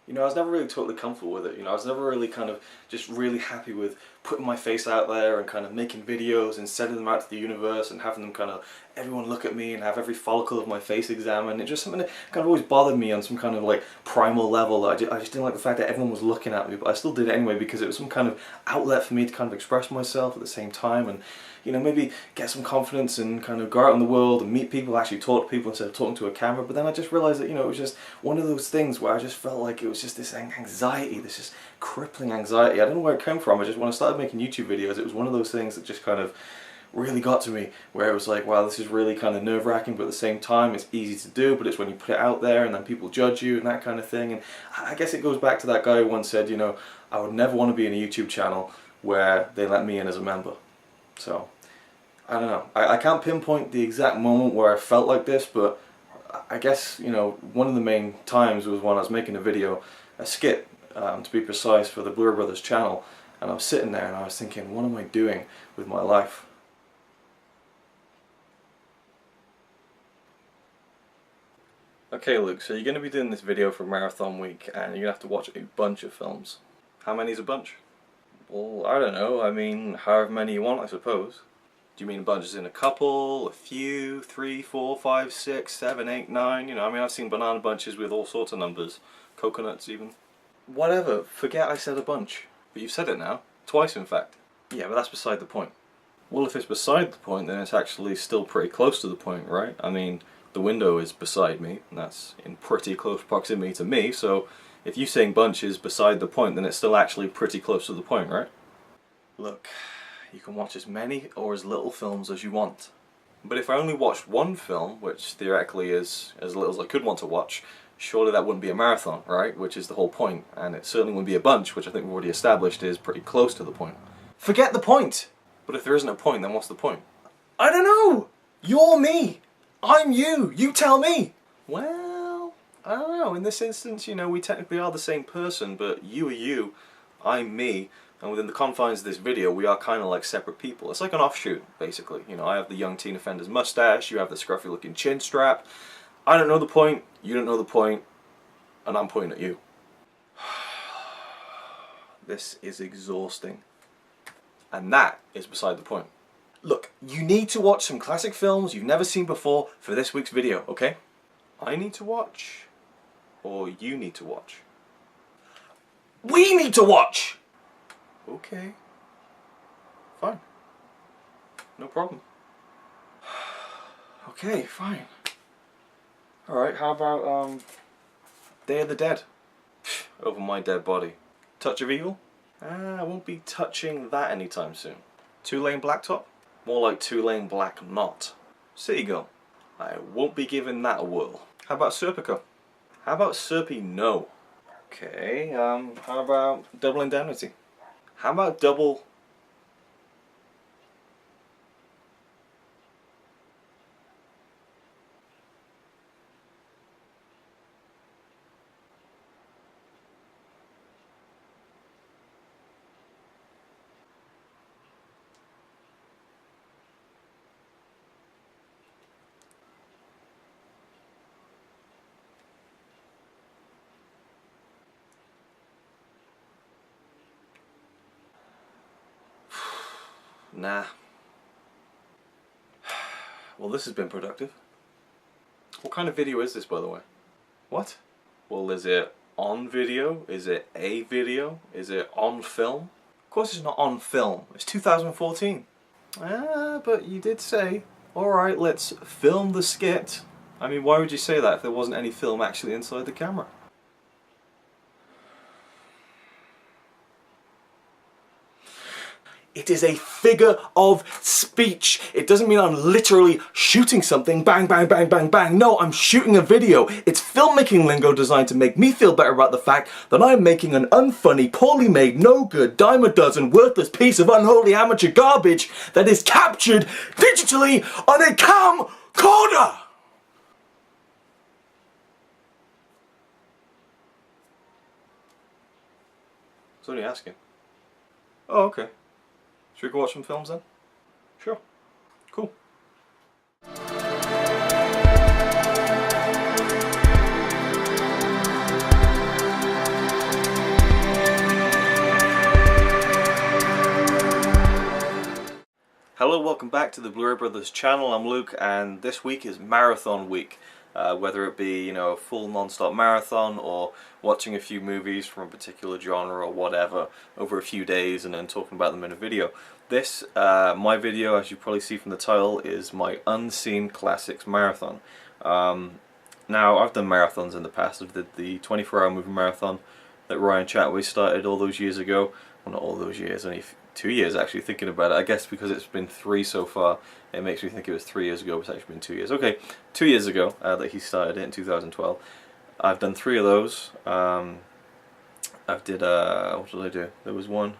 You know, I was never really totally comfortable with it. You know, I was never really kind of just really happy with putting my face out there and kind of making videos and sending them out to the universe and having them kind of everyone look at me and have every follicle of my face examined. It's just something that kind of always bothered me on some kind of like primal level. I just didn't like the fact that everyone was looking at me, but I still did it anyway because it was some kind of outlet for me to kind of express myself at the same time and, you know, maybe get some confidence and kind of go out in the world and meet people, actually talk to people instead of talking to a camera. But then I just realised that, you know, it was just one of those things where I just felt like it was just this anxiety, this just crippling anxiety. I don't know where it came from. I just, when I started making YouTube videos, it was one of those things that just kind of really got to me, where it was like, wow, this is really kind of nerve-wracking, but at the same time it's easy to do, but it's when you put it out there and then people judge you and that kind of thing. And I guess it goes back to that guy who once said, you know, I would never want to be in a YouTube channel where they let me in as a member. So I don't know. I can't pinpoint the exact moment where I felt like this, but I guess, you know, one of the main times was when I was making a video, a skit, to be precise, for the Blu-ray Brothers channel, and I was sitting there and I was thinking, what am I doing with my life? Okay, Luke, so you're going to be doing this video for Marathon Week, and you're going to have to watch a bunch of films. How many is a bunch? Well, I don't know. I mean, however many you want, I suppose. Do you mean a bunch as in a couple, a few, 3, 4, 5, 6, 7, 8, 9? You know, I mean, I've seen banana bunches with all sorts of numbers. Coconuts, even. Whatever. Forget I said a bunch. But you've said it now. Twice, in fact. Yeah, but that's beside the point. Well, if it's beside the point, then it's actually still pretty close to the point, right? I mean, the window is beside me, and that's in pretty close proximity to me, so if you saying bunch is beside the point, then it's still actually pretty close to the point, right? Look, you can watch as many or as little films as you want. But if I only watched one film, which theoretically is as little as I could want to watch, surely that wouldn't be a marathon, right? Which is the whole point. And it certainly wouldn't be a bunch, which I think we've already established is pretty close to the point. Forget the point! But if there isn't a point, then what's the point? I don't know! You're me! I'm you! You tell me! Well, I don't know. In this instance, you know, we technically are the same person, but you are you, I'm me, and within the confines of this video, we are kind of like separate people. It's like an offshoot, basically. You know, I have the young teen offender's mustache, you have the scruffy looking chin strap. I don't know the point, you don't know the point, and I'm pointing at you. This is exhausting. And that is beside the point. Look, you need to watch some classic films you've never seen before for this week's video, okay? I need to watch, or you need to watch? We need to watch! Okay. Fine. No problem. Okay, fine. Alright, how about, Day of the Dead? Over my dead body. Touch of Evil? I won't be touching that anytime soon. Two-lane blacktop? More like two-lane black knot. City Girl? I won't be giving that a whirl. How about Serpico? How about Serpi No? Okay, how about Double Indemnity? How about Double... Nah. Well, this has been productive. What kind of video is this, by the way? What? Well, is it on video? Is it a video? Is it on film? Of course it's not on film. It's 2014. But you did say, alright, let's film the skit. I mean, why would you say that if there wasn't any film actually inside the camera? It is a figure of speech. It doesn't mean I'm literally shooting something, bang, bang, bang, bang, bang. No, I'm shooting a video. It's filmmaking lingo designed to make me feel better about the fact that I'm making an unfunny, poorly made, no good, dime a dozen, worthless piece of unholy amateur garbage that is captured digitally on a camcorder. I was only asking. Oh, okay. Should we go watch some films then? Sure. Cool. Hello, welcome back to the Blu-ray Brothers channel. I'm Luke, and this week is marathon week. Whether it be, a full non-stop marathon or watching a few movies from a particular genre or whatever over a few days and then talking about them in a video. This, my video, as you probably see from the title, is my Unseen Classics Marathon. Now, I've done marathons in the past. I did the 24-hour movie marathon that Ryan Chatway started all those years ago. Well, not all those years, only 2 years actually, thinking about it. I guess because it's been 3 so far, it makes me think it was 3 years ago, but it's actually been 2 years. Okay, 2 years ago that he started it in 2012. I've done 3 of those. I've did, what did I do? There was one,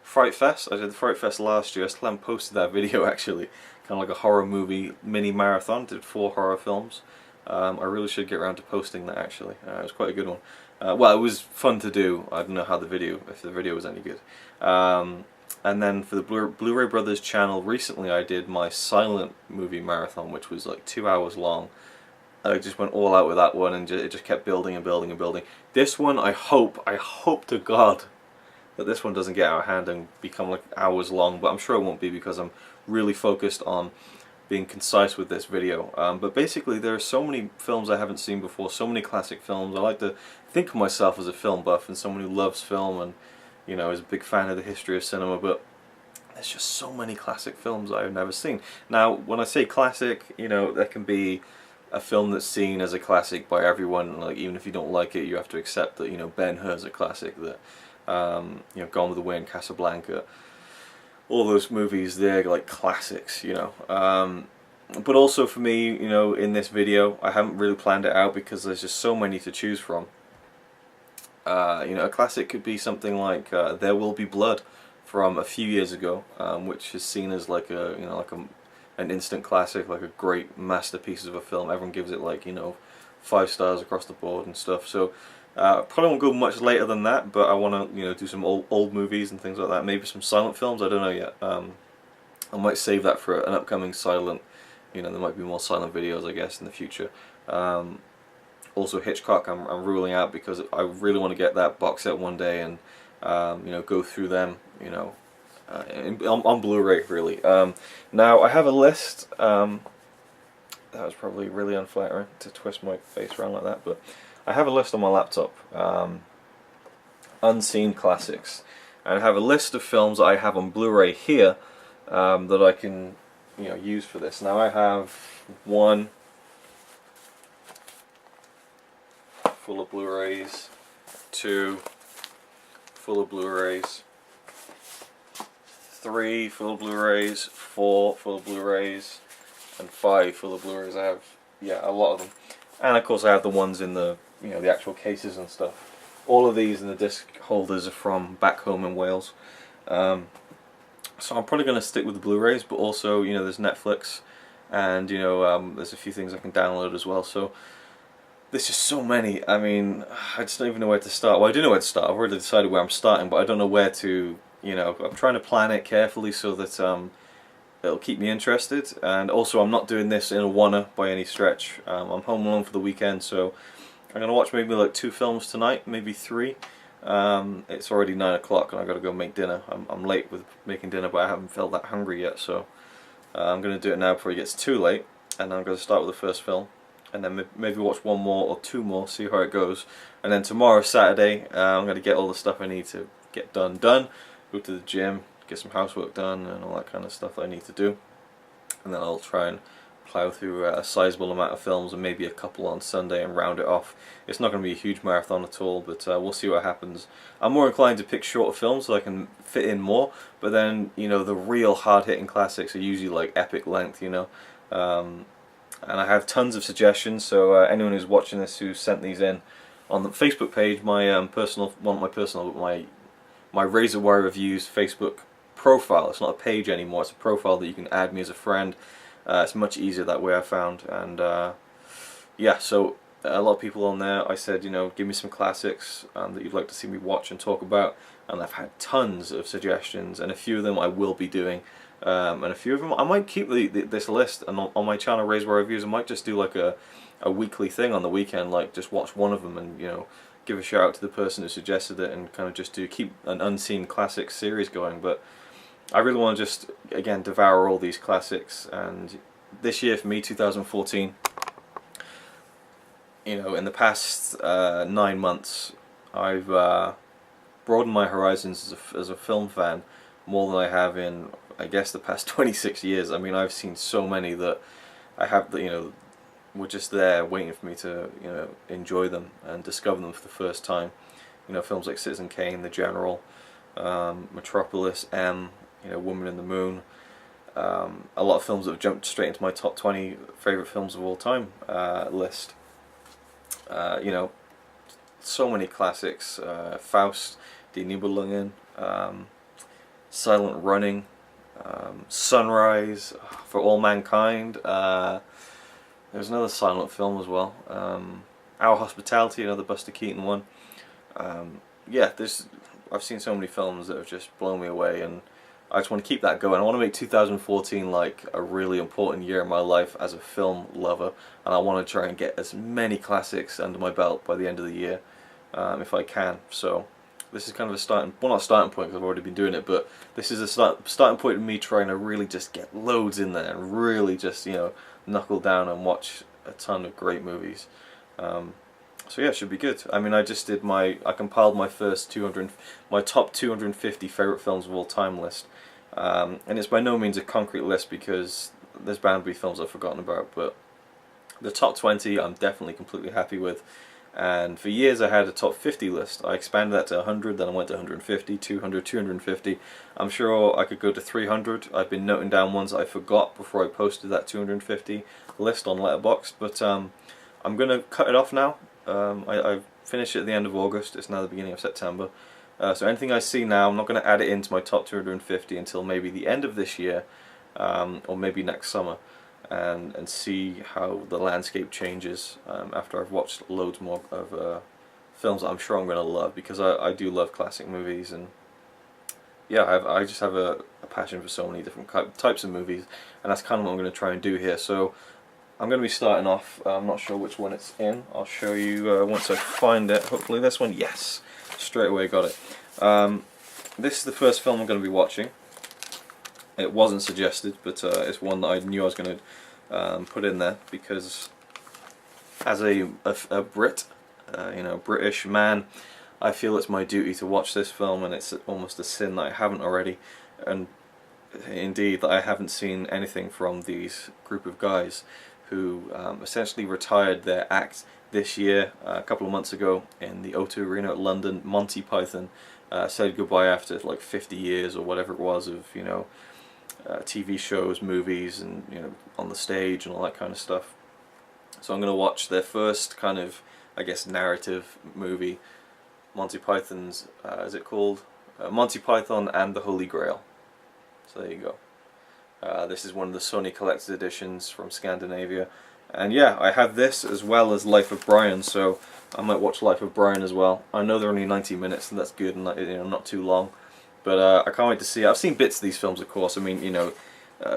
Fright Fest. I did the Fright Fest last year. I still haven't posted that video actually. Kind of like a horror movie mini marathon. Did 4 horror films. I really should get around to posting that actually. It was quite a good one. Well, it was fun to do. I don't know how if the video was any good. And then for the Blu-ray Brothers channel, recently I did my silent movie marathon, which was like 2 hours long. I just went all out with that one, and it just kept building and building and building. This one, I hope to God that this one doesn't get out of hand and become like hours long, but I'm sure it won't be because I'm really focused on being concise with this video. But basically there are so many films I haven't seen before, so many classic films. I like to think of myself as a film buff and someone who loves film and is a big fan of the history of cinema, but there's just so many classic films I've never seen. Now, when I say classic, there can be a film that's seen as a classic by everyone. Like, even if you don't like it, you have to accept that Ben-Hur's a classic. That Gone with the Wind, Casablanca, all those movies, they're like classics. But also for me, in this video, I haven't really planned it out because there's just so many to choose from. A classic could be something like There Will Be Blood from a few years ago, which is seen as like an instant classic, like a great masterpiece of a film. Everyone gives it like 5 stars across the board and stuff. So probably won't go much later than that, but I want to do some old movies and things like that. Maybe some silent films. I don't know yet. I might save that for an upcoming silent. There might be more silent videos, I guess, in the future. Also Hitchcock, I'm ruling out because I really want to get that box set one day and go through them on Blu-ray really. Now I have a list. That was probably really unflattering to twist my face around like that, but I have a list on my laptop. Unseen Classics, and I have a list of films that I have on Blu-ray here that I can use for this. Now I have one full of Blu-rays, 2 full of Blu-rays, 3 full of Blu-rays, 4 full of Blu-rays, and 5 full of Blu-rays. I have, a lot of them. And of course I have the ones in the, the actual cases and stuff. All of these in the disc holders are from back home in Wales. So I'm probably going to stick with the Blu-rays, but also, there's Netflix, and, there's a few things I can download as well. So there's just so many. I mean, I just don't even know where to start. Well, I do know where to start. I've already decided where I'm starting, but I don't know where to, I'm trying to plan it carefully so that it'll keep me interested. And also, I'm not doing this in a wanna by any stretch. I'm home alone for the weekend, so I'm going to watch maybe like 2 films tonight, maybe 3. It's already 9 o'clock and I've got to go make dinner. I'm late with making dinner, but I haven't felt that hungry yet, so I'm going to do it now before it gets too late. And I'm going to start with the first film, and then maybe watch 1 more or 2 more, see how it goes. And then tomorrow, Saturday, I'm going to get all the stuff I need to get done, go to the gym, get some housework done and all that kind of stuff that I need to do. And then I'll try and plow through a sizable amount of films and maybe a couple on Sunday and round it off. It's not going to be a huge marathon at all, but we'll see what happens. I'm more inclined to pick shorter films so I can fit in more, but then, the real hard-hitting classics are usually like epic length, and I have tons of suggestions, so anyone who's watching this who sent these in on the Facebook page, my my RazorwireReviews Facebook profile. It's not a page anymore, it's a profile that you can add me as a friend. It's much easier that way, I found. And yeah, so a lot of people on there, I said, give me some classics that you'd like to see me watch and talk about, and I've had tons of suggestions, and a few of them I will be doing. And a few of them I might keep this list, and on my channel RazorwireReviews I might just do like a weekly thing on the weekend, like just watch one of them and give a shout out to the person who suggested it, and kind of just keep an Unseen Classics series going. But I really want to just, again, devour all these classics. And this year for me, 2014, you know, in the past 9 months, I've broadened my horizons as a film fan more than I have in, I guess, the past 26 years. I mean, I've seen so many that I have that, you know, were just there waiting for me to, you know, enjoy them and discover them for the first time. You know, films like Citizen Kane, The General, Metropolis, M, you know, Woman in the Moon. A lot of films that have jumped straight into my top 20 favourite films of all time list. You know, so many classics. Faust, Die Nibelungen, Silent Running, Sunrise, For All Mankind. There's another silent film as well. Our Hospitality, another Buster Keaton one. Yeah, I've seen so many films that have just blown me away, and I just want to keep that going. I want to make 2014 like a really important year in my life as a film lover, and I want to try and get as many classics under my belt by the end of the year, if I can. So this is kind of a starting, well, not a starting point because I've already been doing it, but this is a starting point of me trying to really just get loads in there and really just, you know, knuckle down and watch a ton of great movies. So yeah, it should be good. I mean, I compiled my my top 250 favourite films of all time list, and it's by no means a concrete list because there's bound to be films I've forgotten about, but the top 20 I'm definitely completely happy with. And for years I had a top 50 list. I expanded that to 100, then I went to 150, 200, 250. I'm sure I could go to 300. I've been noting down ones I forgot before I posted that 250 list on Letterboxd, but I'm going to cut it off now. I finished it at the end of August. It's now the beginning of September. So anything I see now, I'm not going to add it into my top 250 until maybe the end of this year, or maybe next summer. And see how the landscape changes after I've watched loads more of films that I'm sure I'm going to love, because I do love classic movies, and yeah, I just have a passion for so many different types of movies, and that's kind of what I'm going to try and do here. So I'm going to be starting off, I'm not sure which one it's in, I'll show you once I find it. Hopefully this one, yes, straight away got it. This is the first film I'm going to be watching. It wasn't suggested, but it's one that I knew I was going to put in there because, as a Brit, you know, British man, I feel it's my duty to watch this film, and it's almost a sin that I haven't already, and indeed that I haven't seen anything from these group of guys who essentially retired their act this year. A couple of months ago in the O2 Arena at London, Monty Python said goodbye after like 50 years or whatever it was of, you know, TV shows, movies, and, you know, on the stage and all that kind of stuff. So I'm going to watch their first kind of, I guess, narrative movie, Monty Python's, is it called? Monty Python and the Holy Grail. So there you go. This is one of the Sony collector's editions from Scandinavia. And yeah, I have this as well as Life of Brian, so I might watch Life of Brian as well. I know they're only 90 minutes, and that's good, and, you know, not too long. But I can't wait to see it. I've seen bits of these films, of course. I mean, you know,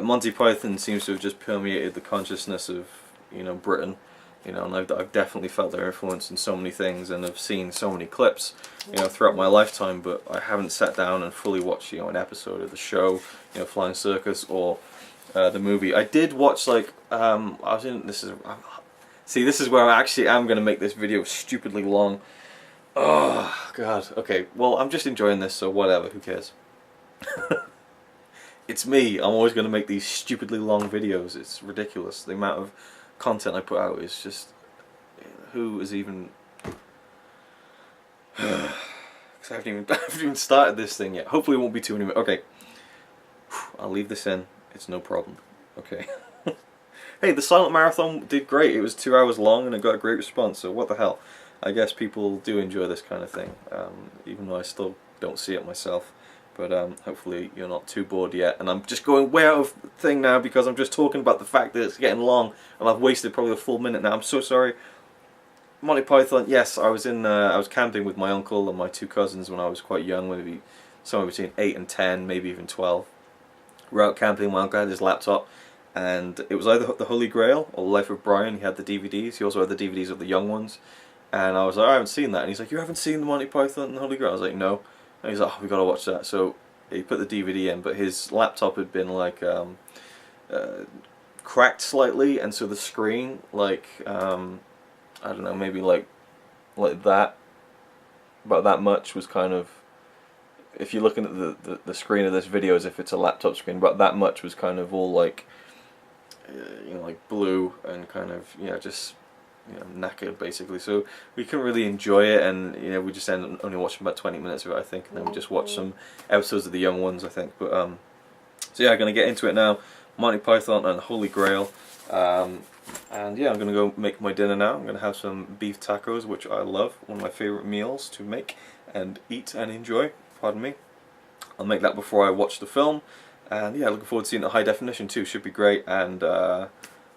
Monty Python seems to have just permeated the consciousness of, you know, Britain. You know, and I've definitely felt their influence in so many things, and I've seen so many clips, you know, throughout my lifetime. But I haven't sat down and fully watched, you know, an episode of the show, you know, Flying Circus, or the movie. I did watch, like, I was in, this is where I actually am going to make this video stupidly long. Oh, God. Okay, well, I'm just enjoying this, so whatever, who cares? It's me. I'm always going to make these stupidly long videos. It's ridiculous. The amount of content I put out is just... Who is even... Because I haven't even started this thing yet. Hopefully it won't be too many... Okay. I'll leave this in. It's no problem. Okay. Hey, the Silent Marathon did great. It was 2 hours long and it got a great response, so what the hell. I guess people do enjoy this kind of thing, even though I still don't see it myself. But hopefully you're not too bored yet. And I'm just going way out of thing now because I'm just talking about the fact that it's getting long, and I've wasted probably a full minute now. I'm so sorry. Monty Python, yes, I was camping with my uncle and my 2 cousins when I was quite young, maybe somewhere between 8 and 10, maybe even 12. We were out camping, my uncle had his laptop, and it was either The Holy Grail or Life of Brian. He had the DVDs, he also had the DVDs of the young ones. And I was like, I haven't seen that. And he's like, you haven't seen the Monty Python and the Holy Grail? I was like, no. And he's like, oh, we got to watch that. So he put the DVD in, but his laptop had been like cracked slightly, and so the screen, like I don't know, maybe like that, about that much, was kind of, if you're looking at the screen of this video as if it's a laptop screen, about that much was kind of all like you know, like blue and kind of, yeah, just, you know, knackered basically. So we couldn't really enjoy it, and you know, we just ended up only watching about 20 minutes of it, I think, and then we just watched some episodes of the young ones, I think. But so yeah, I'm gonna get into it now. Monty Python and the Holy Grail. And yeah, I'm gonna go make my dinner now. I'm gonna have some beef tacos, which I love, one of my favorite meals to make and eat and enjoy. Pardon me. I'll make that before I watch the film. And yeah, looking forward to seeing the high definition too. Should be great. And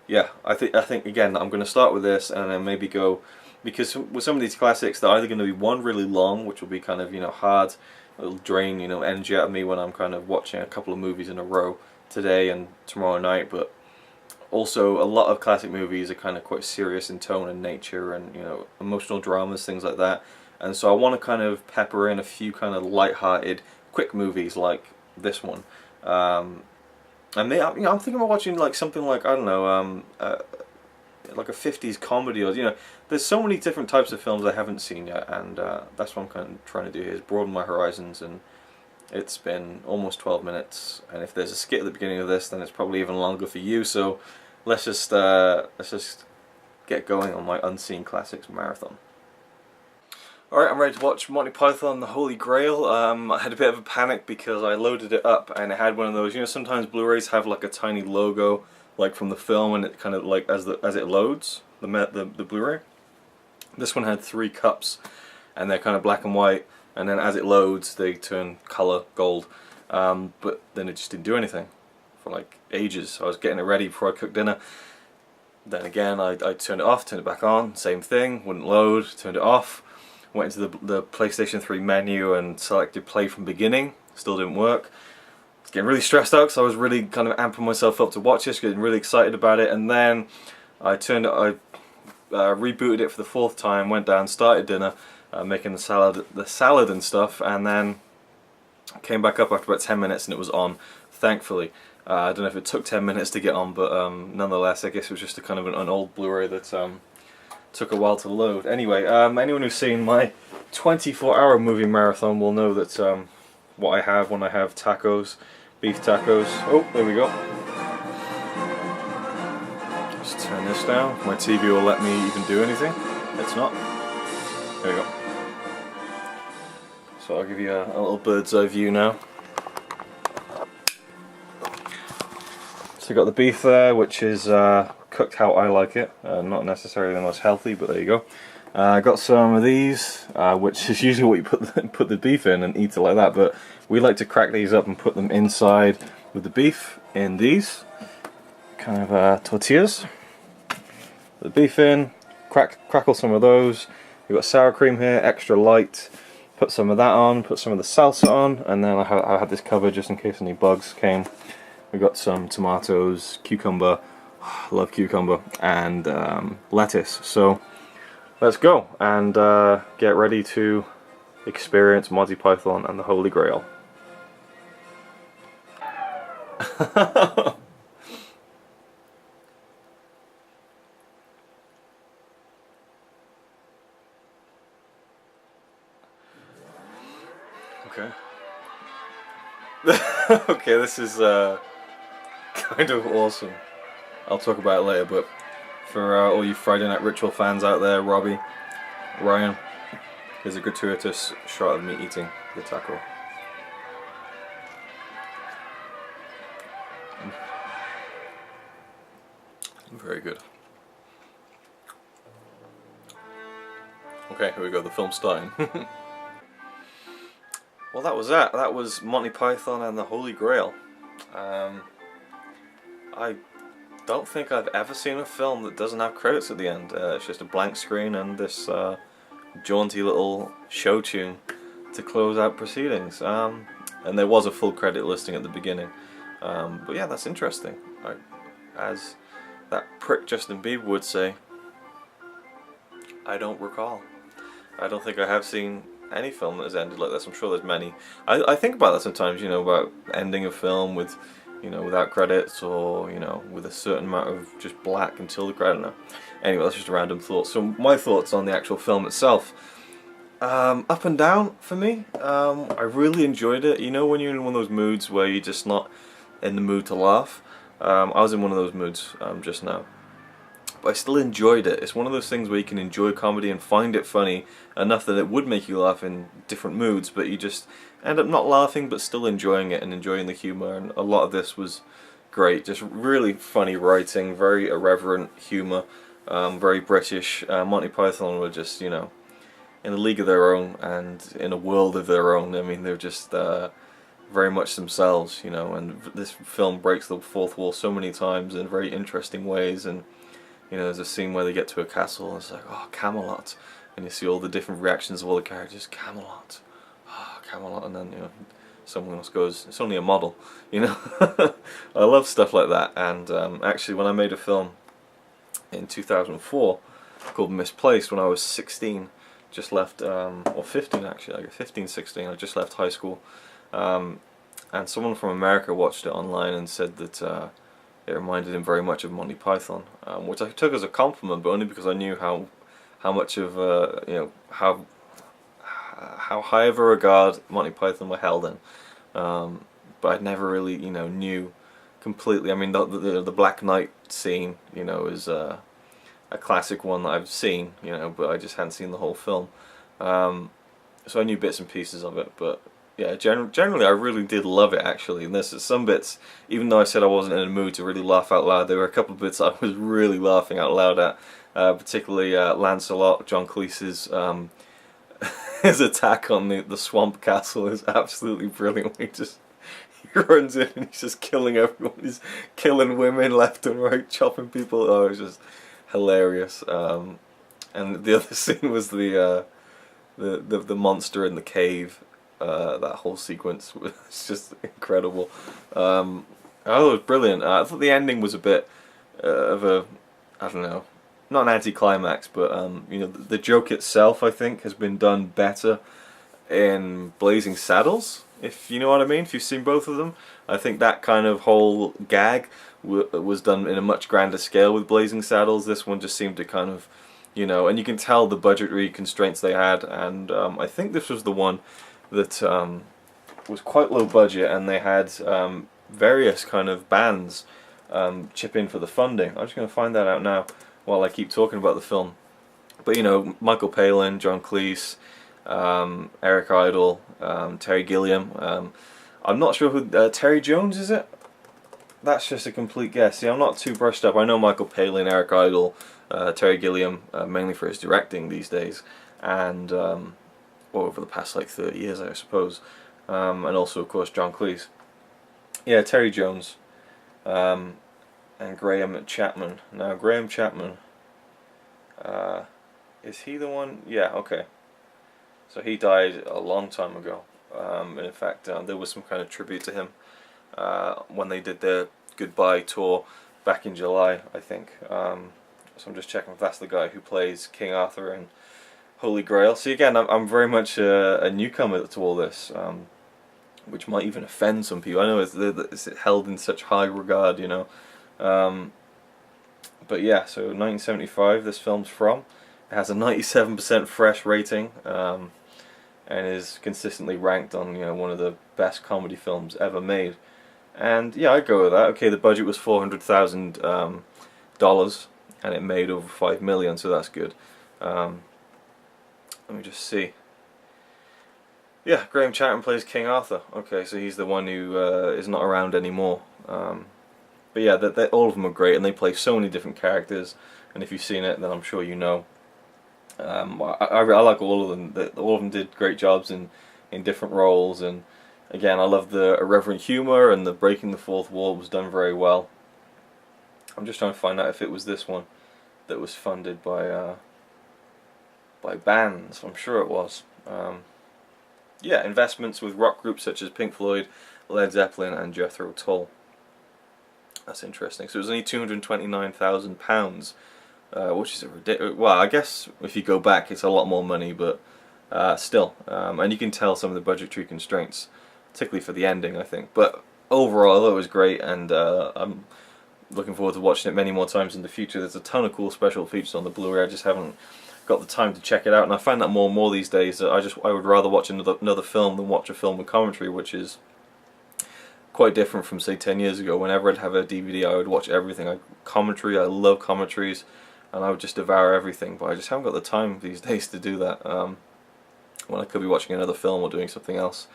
yeah, I think again, I'm going to start with this and then maybe go, because with some of these classics, they're either going to be one really long, which will be kind of, you know, hard, it'll drain, you know, energy out of me when I'm kind of watching a couple of movies in a row today and tomorrow night. But also a lot of classic movies are kind of quite serious in tone and nature, and you know, emotional dramas, things like that. And so I want to kind of pepper in a few kind of light-hearted, quick movies like this one. And you know, I'm thinking about watching like something like, I don't know, like a 50s comedy, or you know, there's so many different types of films I haven't seen yet, and that's what I'm kind of trying to do here, is broaden my horizons. And it's been almost 12 minutes, and if there's a skit at the beginning of this, then it's probably even longer for you. So let's just get going on my unseen classics marathon. Alright, I'm ready to watch Monty Python and the Holy Grail. I had a bit of a panic because I loaded it up and it had one of those, you know, sometimes Blu-rays have like a tiny logo like from the film, and it kind of like as it loads the Blu-ray. This one had 3 cups and they're kind of black and white, and then as it loads they turn color gold. But then it just didn't do anything for like ages. I was getting it ready before I cooked dinner. Then again I turned it off, turned it back on, same thing, wouldn't load, turned it off. Went into the PlayStation 3 menu and selected play from beginning, still didn't work. I was getting really stressed out because I was really kind of amping myself up to watch this, getting really excited about it, and then I rebooted it for the 4th time, went down, started dinner, making the salad and stuff, and then came back up after about 10 minutes and it was on, thankfully. I don't know if it took 10 minutes to get on, but nonetheless, I guess it was just a kind of an old Blu-ray that took a while to load. Anyway, anyone who's seen my 24-hour movie marathon will know that what I have when I have tacos, beef tacos. Oh, there we go. Just turn this down. My TV will let me even do anything. It's not. There we go. So I'll give you a little bird's eye view now. So you got the beef there, which is cooked how I like it, not necessarily the most healthy, but there you go. I got some of these, which is usually what you put the beef in and eat it like that, but we like to crack these up and put them inside with the beef in these kind of tortillas. Put the beef in, crackle some of those. We've got sour cream here, extra light. Put some of that on, put some of the salsa on, and then I had this covered just in case any bugs came. We've got some tomatoes, cucumber. Love cucumber, and lettuce. So let's go and get ready to experience Monty Python and the Holy Grail. Okay. Okay, this is kind of awesome. I'll talk about it later, but for all you Friday Night Ritual fans out there, Robbie, Ryan, here's a gratuitous shot of me eating the taco. Very good. Okay, here we go, the film's starting. Well, that was that. That was Monty Python and the Holy Grail. I don't think I've ever seen a film that doesn't have credits at the end. It's just a blank screen and this jaunty little show tune to close out proceedings. And there was a full credit listing at the beginning. But yeah, that's interesting. As that prick Justin Bieber would say, I don't recall. I don't think I have seen any film that has ended like this. I'm sure there's many. I think about that sometimes, you know, about ending a film with, you know, without credits, or, you know, with a certain amount of just black until the credit. No. Anyway, that's just a random thought. So my thoughts on the actual film itself. Up and down for me. I really enjoyed it. You know, when you're in one of those moods where you're just not in the mood to laugh. I was in one of those moods just now. But I still enjoyed it. It's one of those things where you can enjoy comedy and find it funny enough that it would make you laugh in different moods, but you just end up not laughing but still enjoying it and enjoying the humour. And a lot of this was great. Just really funny writing, very irreverent humour, very British. Monty Python were just, you know, in a league of their own and in a world of their own. I mean, they're just very much themselves, you know, and this film breaks the fourth wall so many times in very interesting ways. And you know, there's a scene where they get to a castle and it's like, oh, Camelot, and you see all the different reactions of all the characters. Camelot, oh, Camelot, and then, you know, someone else goes, it's only a model, you know. I love stuff like that. And actually, when I made a film in 2004 called Misplaced, when I was 16, just left, or 15 actually, like 15, 16, I just left high school, and someone from America watched it online and said that it reminded him very much of Monty Python, which I took as a compliment, but only because I knew how much of you know, how high of a regard Monty Python were held in, but I'd never really, you know, knew completely. I mean, the Black Knight scene, you know, is a classic one that I've seen, you know, but I just hadn't seen the whole film, so I knew bits and pieces of it. But yeah, generally I really did love it actually, and there's some bits, even though I said I wasn't in a mood to really laugh out loud, there were a couple of bits I was really laughing out loud at, particularly Lancelot, John Cleese's his attack on the swamp castle is absolutely brilliant. He runs in and he's just killing everyone, he's killing women left and right, chopping people. Oh, it was just hilarious. And the other scene was the monster in the cave. That whole sequence was just incredible. Oh, it was brilliant. I thought the ending was a bit of a, I don't know, not an anticlimax, but you know, the joke itself I think has been done better in Blazing Saddles, if you know what I mean. If you've seen both of them, I think that kind of whole gag was done in a much grander scale with Blazing Saddles. This one just seemed to kind of, you know, and you can tell the budgetary constraints they had, and I think this was the one that was quite low budget, and they had various kind of bands chip in for the funding. I'm just going to find that out now while I keep talking about the film. But you know, Michael Palin, John Cleese, Eric Idle, Terry Gilliam. I'm not sure who Terry Jones is. It? That's just a complete guess. See, I'm not too brushed up. I know Michael Palin, Eric Idle, Terry Gilliam, mainly for his directing these days, and or over the past like 30 years, I suppose, and also of course John Cleese. Yeah, Terry Jones, and Graham Chapman. Now Graham Chapman, is he the one? Yeah, okay. So he died a long time ago, and in fact there was some kind of tribute to him when they did their goodbye tour back in July, I think. So I'm just checking if that's the guy who plays King Arthur in Holy Grail. See, again, I'm very much a newcomer to all this, which might even offend some people. I know it's held in such high regard, you know. But yeah, so 1975 this film's from. It has a 97% fresh rating, and is consistently ranked on, you know, one of the best comedy films ever made. And yeah, I'd go with that. Okay, the budget was $400,000, and it made over $5 million, so that's good. Let me just see. Yeah, Graham Chapman plays King Arthur. Okay, so he's the one who is not around anymore. But yeah, all of them are great, and they play so many different characters. And if you've seen it, then I'm sure you know. I like all of them. All of them did great jobs in different roles. And again, I love the irreverent humour, and the breaking the fourth wall was done very well. I'm just trying to find out if it was this one that was funded by bands. I'm sure it was. Yeah, investments with rock groups such as Pink Floyd, Led Zeppelin and Jethro Tull. That's interesting. So it was only £229,000, which is a ridiculous. Well, I guess if you go back, it's a lot more money, but still. And you can tell some of the budgetary constraints, particularly for the ending, I think. But overall, I thought it was great, and I'm looking forward to watching it many more times in the future. There's a ton of cool special features on the Blu-ray. I just haven't got the time to check it out, and I find that more and more these days. I would rather watch another film than watch a film with commentary, which is quite different from, say, 10 years ago. Whenever I'd have a DVD, I would watch everything. I love commentaries, and I would just devour everything, but I just haven't got the time these days to do that, when I could be watching another film or doing something else.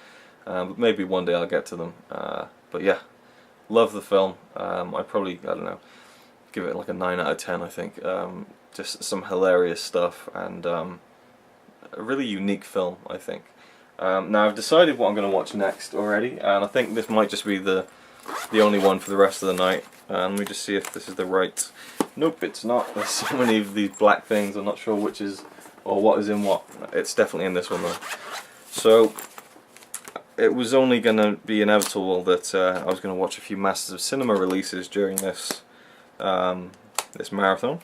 But maybe one day I'll get to them. But yeah, love the film. I'd probably, I don't know, give it like a 9 out of 10, I think. Just some hilarious stuff, and a really unique film, I think. Now I've decided what I'm going to watch next already, and I think this might just be the only one for the rest of the night. Let me just see if this is the right... Nope, it's not. There's so many of these black things, I'm not sure which is, or what is in what. It's definitely in this one though. So, it was only going to be inevitable that I was going to watch a few Masters of Cinema releases during this this marathon.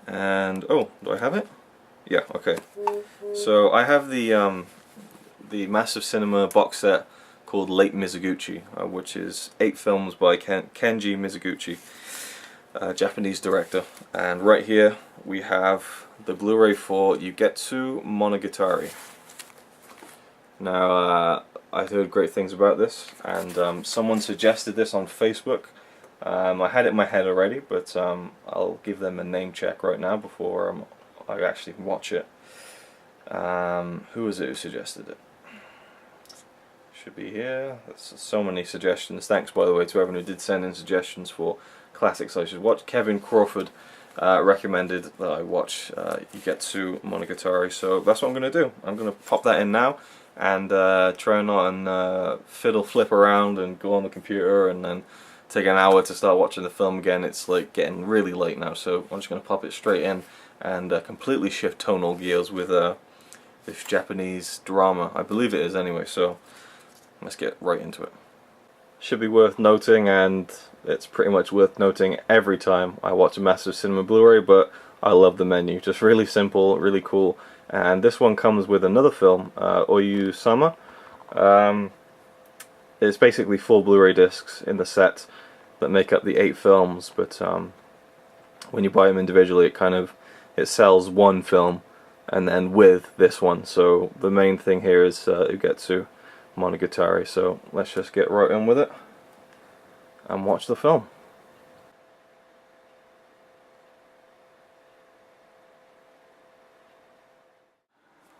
And oh, do I have it? Yeah, okay. So I have the Masters of Cinema box set called Late Mizoguchi, which is 8 films by Kenji Mizoguchi, Japanese director. And right here we have the Blu-ray for Yugetsu Monogatari. Now, I heard great things about this, and someone suggested this on Facebook. I had it in my head already, but I'll give them a name check right now before I actually watch it. Who was it who suggested it? Should be here. There's so many suggestions. Thanks, by the way, to everyone who did send in suggestions for classics I should watch. Kevin Crawford recommended that I watch Yugetsu Monogatari, so that's what I'm going to do. I'm going to pop that in now and try not and fiddle flip around and go on the computer and then take an hour to start watching the film again. It's like getting really late now, so I'm just going to pop it straight in and completely shift tonal gears with this Japanese drama. I believe it is anyway, so let's get right into it. Should be worth noting, and it's pretty much worth noting every time I watch a Masters of Cinema Blu-ray, but I love the menu. Just really simple, really cool. And this one comes with another film, Oyu-sama. It's basically 4 Blu-ray discs in the set that make up the 8 films, but when you buy them individually, it sells one film and then with this one. So the main thing here is Yugetsu Monogatari. So let's just get right in with it and watch the film.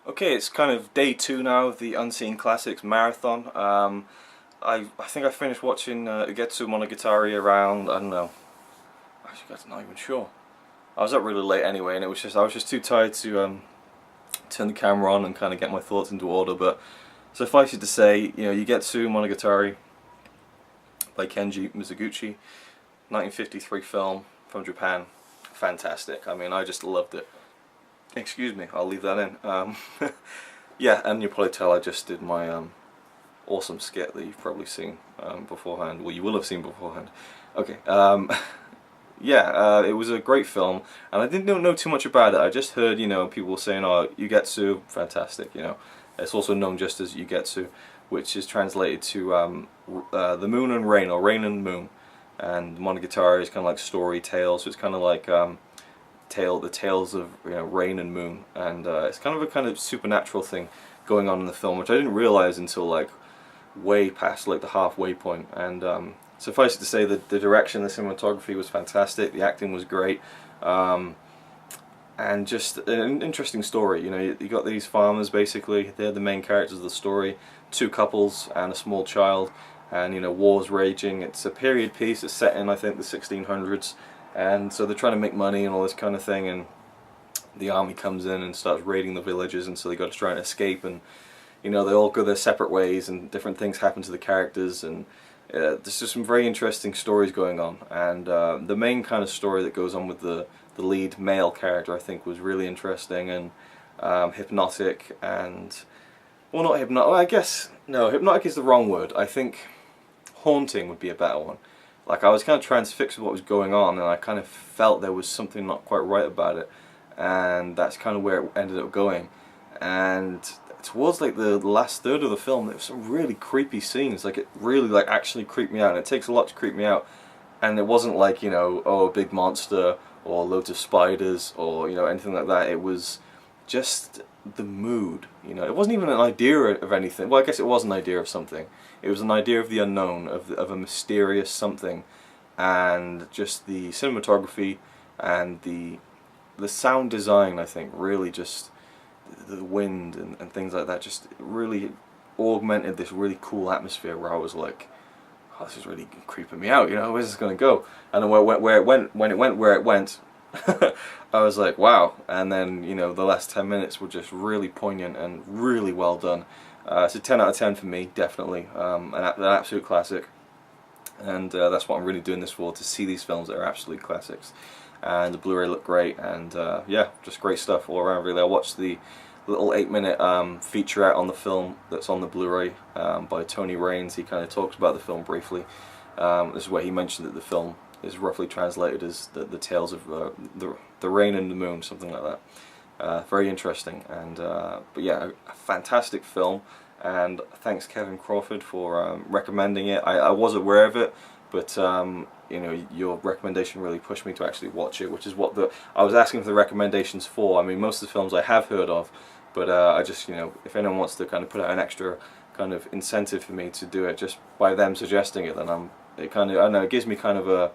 Okay, it's kind of day 2 now of the Unseen Classics marathon. I think I finished watching Yugetsu Monogatari around, I don't know, actually I'm not even sure. I was up really late anyway, and I was just too tired to turn the camera on and kind of get my thoughts into order. But suffice it to say, you know, Yugetsu Monogatari by Kenji Mizoguchi, 1953 film from Japan, fantastic. I mean, I just loved it. Excuse me, I'll leave that in. Yeah, and you'll probably tell I just did my awesome skit that you've probably seen beforehand. Well, you will have seen beforehand. Okay, yeah, it was a great film, and I didn't know too much about it. I just heard, you know, people saying, oh, Yugetsu, fantastic, you know. It's also known just as Yugetsu, which is translated to the moon and rain, or rain and moon. And Monogatari is kind of like story tales, so it's kind of like the tales of, you know, rain and moon. And it's kind of a supernatural thing going on in the film, which I didn't realize until like way past like the halfway point. And suffice it to say that the direction, the cinematography was fantastic, the acting was great, and just an interesting story. You know, you got these farmers, basically, they're the main characters of the story, 2 couples and a small child, and, you know, war's raging. It's a period piece, it's set in, I think, the 1600s, and so they're trying to make money and all this kind of thing, and the army comes in and starts raiding the villages, and so they got to try and escape, and, you know, they all go their separate ways, and different things happen to the characters, and there's just some very interesting stories going on. And the main kind of story that goes on with the lead male character, I think, was really interesting and hypnotic, and, well, not hypnotic, well, I guess, no, hypnotic is the wrong word. I think haunting would be a better one. Like, I was kind of transfixed with what was going on, and I kind of felt there was something not quite right about it, and that's kind of where it ended up going. and towards like the last third of the film, there were some really creepy scenes. Like it really like actually creeped me out, and it takes a lot to creep me out. And it wasn't like, you know, oh, a big monster or loads of spiders or, you know, anything like that. It was just the mood, you know. It wasn't even an idea of anything. Well, I guess it was an idea of something. It was an idea of the unknown, of a mysterious something, and just the cinematography and the sound design, I think, really just the wind and things like that just really augmented this really cool atmosphere where I was like, oh, this is really creeping me out, you know, where's this going to go? And then when it went where it went, I was like, wow. And then, you know, the last 10 minutes were just really poignant and really well done. It's a 10 out of 10 for me, definitely. An absolute classic. And that's what I'm really doing this for, to see these films that are absolute classics. And the Blu-ray looked great, and yeah, just great stuff all around, really. I watched the little 8-minute featurette on the film that's on the Blu-ray by Tony Raines. He kind of talks about the film briefly. This is where he mentioned that the film is roughly translated as the tales of the rain and the moon, something like that. Very interesting, and but yeah, a fantastic film. And thanks Kevin Crawford for recommending it. I was aware of it, but you know, your recommendation really pushed me to actually watch it, which is what I was asking for the recommendations for. I mean, most of the films I have heard of, but I just, you know, if anyone wants to kind of put out an extra kind of incentive for me to do it just by them suggesting it, then it kind of, I don't know, it gives me kind of a,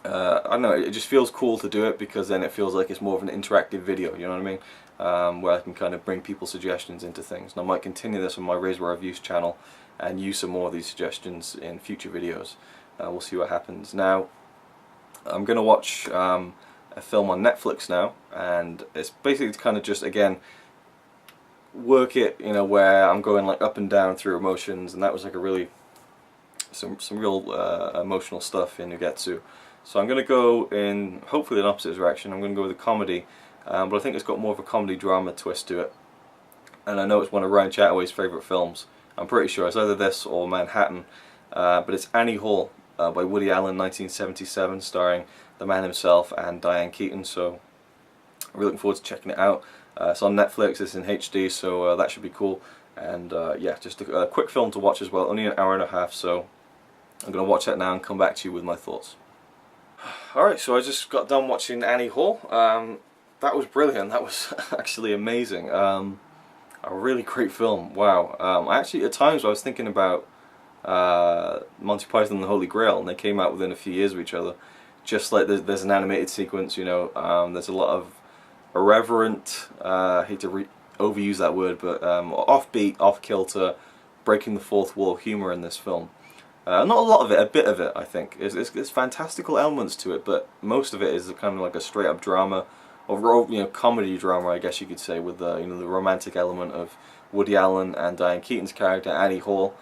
I don't know, it just feels cool to do it, because then it feels like it's more of an interactive video, you know what I mean? Where I can kind of bring people's suggestions into things. And I might continue this on my RazorwireReviews channel and use some more of these suggestions in future videos. We'll see what happens. Now, I'm going to watch a film on Netflix now, and it's basically kind of just, again, work it, you know, where I'm going like up and down through emotions, and that was like a really, some real emotional stuff in Ugetsu. So I'm going to go in, hopefully, an opposite direction. I'm going to go with a comedy, but I think it's got more of a comedy drama twist to it. And I know it's one of Ryan Chataway's favourite films. I'm pretty sure it's either this or Manhattan, but it's Annie Hall by Woody Allen, 1977, starring the man himself and Diane Keaton. So I'm really looking forward to checking it out. It's on Netflix, it's in HD, so that should be cool. And yeah, just a quick film to watch as well, only an hour and a half, so I'm going to watch that now and come back to you with my thoughts. Alright, so I just got done watching Annie Hall. That was brilliant, that was actually amazing. A really great film, wow. I actually, at times I was thinking about Monty Python and the Holy Grail, and they came out within a few years of each other. Just like there's an animated sequence, you know, there's a lot of irreverent, I hate to overuse that word, but offbeat, off-kilter, breaking the fourth wall humour in this film. Not a lot of it, a bit of it, I think. There's fantastical elements to it, but most of it is kind of like a straight-up drama, or you know, comedy drama, I guess you could say, with you know, the romantic element of Woody Allen and Diane Keaton's character, Annie Hall.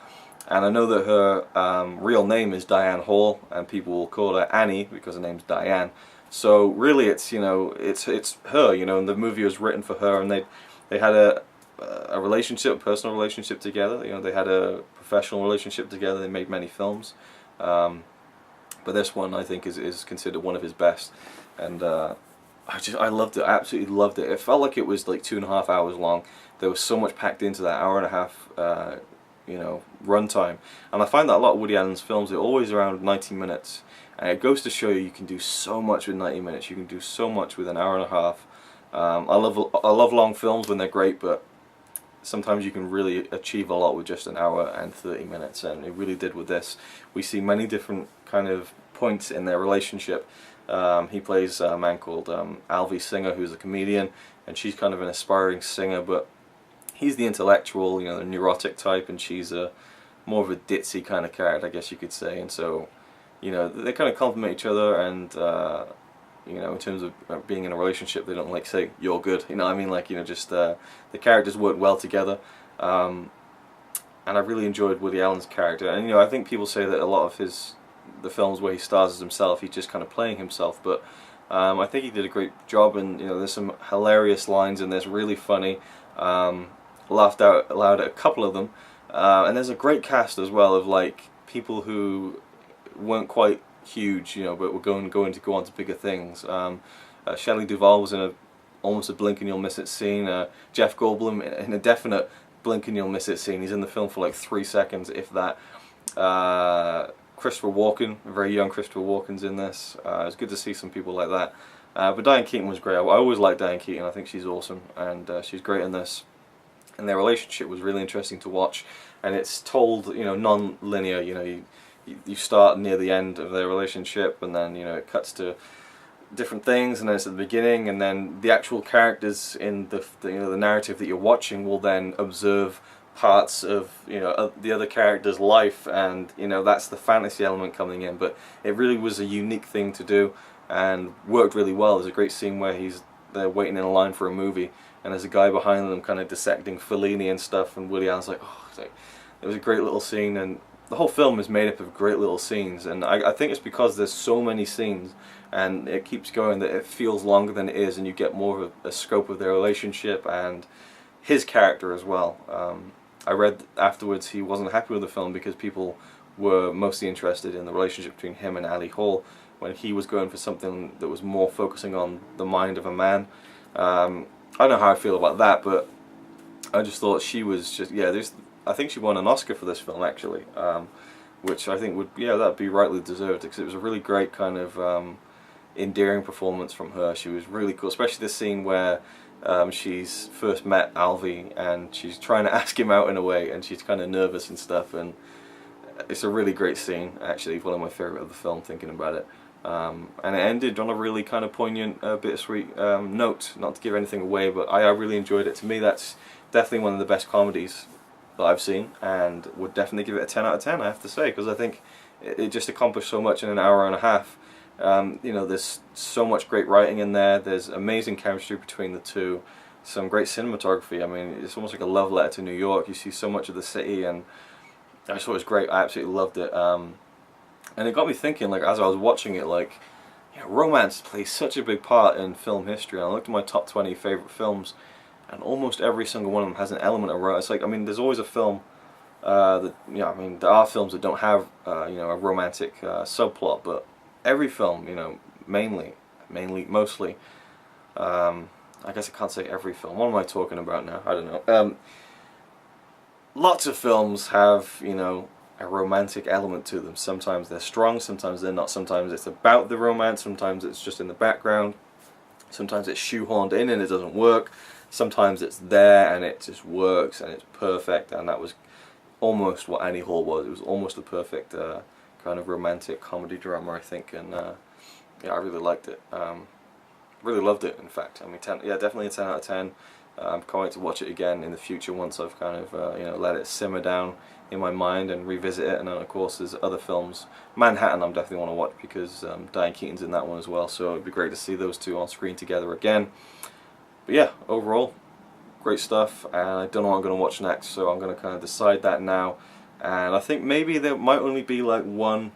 And I know that her real name is Diane Hall, and people will call her Annie because her name's Diane. So really, it's, you know, it's her, you know, and the movie was written for her, and they had a relationship, a personal relationship together. You know, they had a professional relationship together. They made many films, but this one I think is considered one of his best, and I loved it. I absolutely loved it. It felt like it was like 2.5 hours long. There was so much packed into that hour and a half. You know, runtime, and I find that a lot of Woody Allen's films are always around 90 minutes, and it goes to show you can do so much with 90 minutes. You can do so much with an hour and a half. I love long films when they're great, but sometimes you can really achieve a lot with just an hour and 30 minutes, and it really did with this. We see many different kind of points in their relationship. He plays a man called Alvy Singer, who's a comedian, and she's kind of an aspiring singer, but he's the intellectual, you know, the neurotic type, and she's more of a ditzy kind of character, I guess you could say. And so, you know, they kind of complement each other, and you know, in terms of being in a relationship, they don't like say you're good, you know what I mean? Like, you know, just the characters work well together, and I really enjoyed Woody Allen's character. And you know, I think people say that a lot of the films where he stars as himself, he's just kind of playing himself, but I think he did a great job. And you know, there's some hilarious lines in this, really funny. Laughed out loud at a couple of them, and there's a great cast as well of like people who weren't quite huge, you know, but were going to go on to bigger things. Shelley Duvall was in almost a blink and you'll miss it scene. Jeff Goldblum in a definite blink and you'll miss it scene. He's in the film for like 3 seconds, if that. Christopher Walken, a very young Christopher Walken's in this. It's good to see some people like that. But Diane Keaton was great. I always liked Diane Keaton. I think she's awesome, and she's great in this. And their relationship was really interesting to watch. And it's told, you know, non-linear. You know, you start near the end of their relationship, and then, you know, it cuts to different things, and then it's at the beginning, and then the actual characters in the you know, the narrative that you're watching will then observe parts of, you know, the other character's life, and, you know, that's the fantasy element coming in. But it really was a unique thing to do, and worked really well. There's a great scene where they're waiting in a line for a movie, and there's a guy behind them kind of dissecting Fellini and stuff, and Woody Allen's like, oh, it was a great little scene. And the whole film is made up of great little scenes, and I think it's because there's so many scenes and it keeps going that it feels longer than it is, and you get more of a scope of their relationship and his character as well. I read afterwards he wasn't happy with the film because people were mostly interested in the relationship between him and Ali Hall, when he was going for something that was more focusing on the mind of a man. I don't know how I feel about that, but I just thought she was just, yeah, I think she won an Oscar for this film, actually, which I think would, yeah, that'd be rightly deserved, because it was a really great kind of endearing performance from her. She was really cool, especially the scene where she's first met Alvy and she's trying to ask him out in a way, and she's kind of nervous and stuff, and it's a really great scene, actually, one of my favourite of the film, thinking about it. And it ended on a really kind of poignant, bittersweet note, not to give anything away, but I really enjoyed it. To me, that's definitely one of the best comedies that I've seen, and would definitely give it a 10 out of 10, I have to say, because I think it just accomplished so much in an hour and a half. You know, there's so much great writing in there, there's amazing chemistry between the two, some great cinematography. I mean, it's almost like a love letter to New York. You see so much of the city, and I just thought it was great. I absolutely loved it. And it got me thinking, like, as I was watching it, like, you know, romance plays such a big part in film history. And I looked at my top 20 favourite films, and almost every single one of them has an element of romance. It's like, I mean, there's always a film that, you know, I mean, there are films that don't have, you know, a romantic subplot, but every film, you know, mostly, I guess I can't say every film. What am I talking about now? I don't know. Lots of films have, you know, a romantic element to them. Sometimes they're strong, sometimes they're not. Sometimes it's about the romance, sometimes it's just in the background. Sometimes it's shoehorned in and it doesn't work. Sometimes it's there and it just works and it's perfect, and that was almost what Annie Hall was. It was almost the perfect kind of romantic comedy drama, I think, and yeah, I really liked it. Really loved it, in fact. I mean, yeah, definitely a 10 out of 10. Can't wait to watch it again in the future once I've kind of you know, let it simmer down in my mind and revisit it. And then of course there's other films. Manhattan I definitely want to watch because Diane Keaton's in that one as well, so it'd be great to see those two on screen together again. But yeah, overall, great stuff, and I don't know what I'm going to watch next, so I'm going to kind of decide that now. And I think maybe there might only be like one,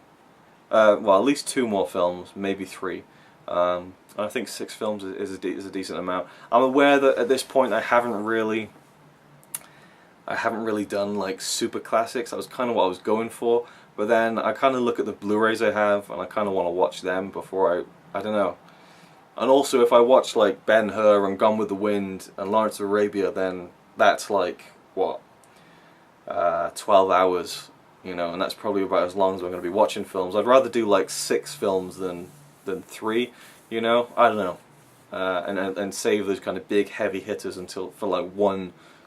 well, at least 2 more films, maybe 3. I think 6 films is a decent amount. I'm aware that at this point I haven't really done like super classics. That was kind of what I was going for, but then I kind of look at the Blu-rays I have, and I kind of want to watch them before I don't know. And also, if I watch like Ben-Hur and Gone with the Wind and Lawrence of Arabia, then that's like, what, 12 hours, you know, and that's probably about as long as I'm going to be watching films. I'd rather do like 6 films than 3, you know, I don't know, and save those kind of big heavy hitters until for like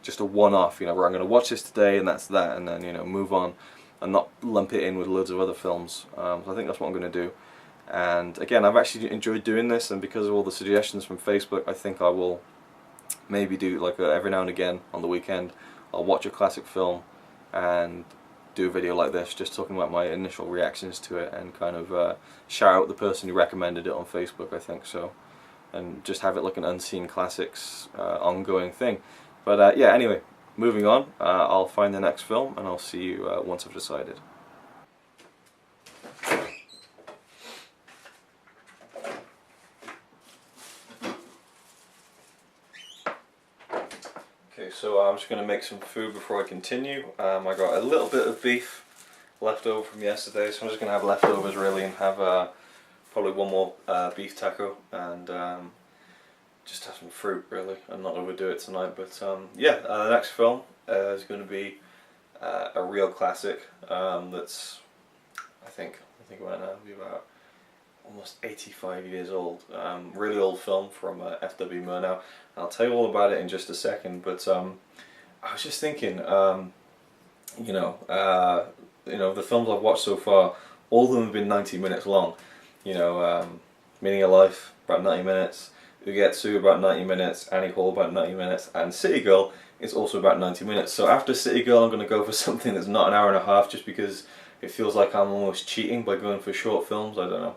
just a one-off, you know, where I'm going to watch this today and that's that, and then, you know, move on and not lump it in with loads of other films. So I think that's what I'm going to do. And again, I've actually enjoyed doing this, and because of all the suggestions from Facebook, I think I will maybe do like every now and again on the weekend I'll watch a classic film and do a video like this, just talking about my initial reactions to it, and kind of shout out the person who recommended it on Facebook, I think so, and just have it like an Unseen Classics ongoing thing. But yeah, anyway, moving on, I'll find the next film and I'll see you once I've decided. Okay, so I'm just going to make some food before I continue. I got a little bit of beef left over from yesterday, so I'm just going to have leftovers, really, and have probably one more beef taco, and just have some fruit really and not overdo it tonight. But yeah, the next film is going to be a real classic. That's I think right now be about almost 85 years old. Really old film from F.W. Murnau. I'll tell you all about it in just a second. But I was just thinking, the films I've watched so far, all of them have been 90 minutes long. Meaning of Life, about 90 minutes. Ugetsu, about 90 minutes. Annie Hall, about 90 minutes. And City Girl is also about 90 minutes. So after City Girl, I'm going to go for something that's not an hour and a half, just because it feels like I'm almost cheating by going for short films. I don't know.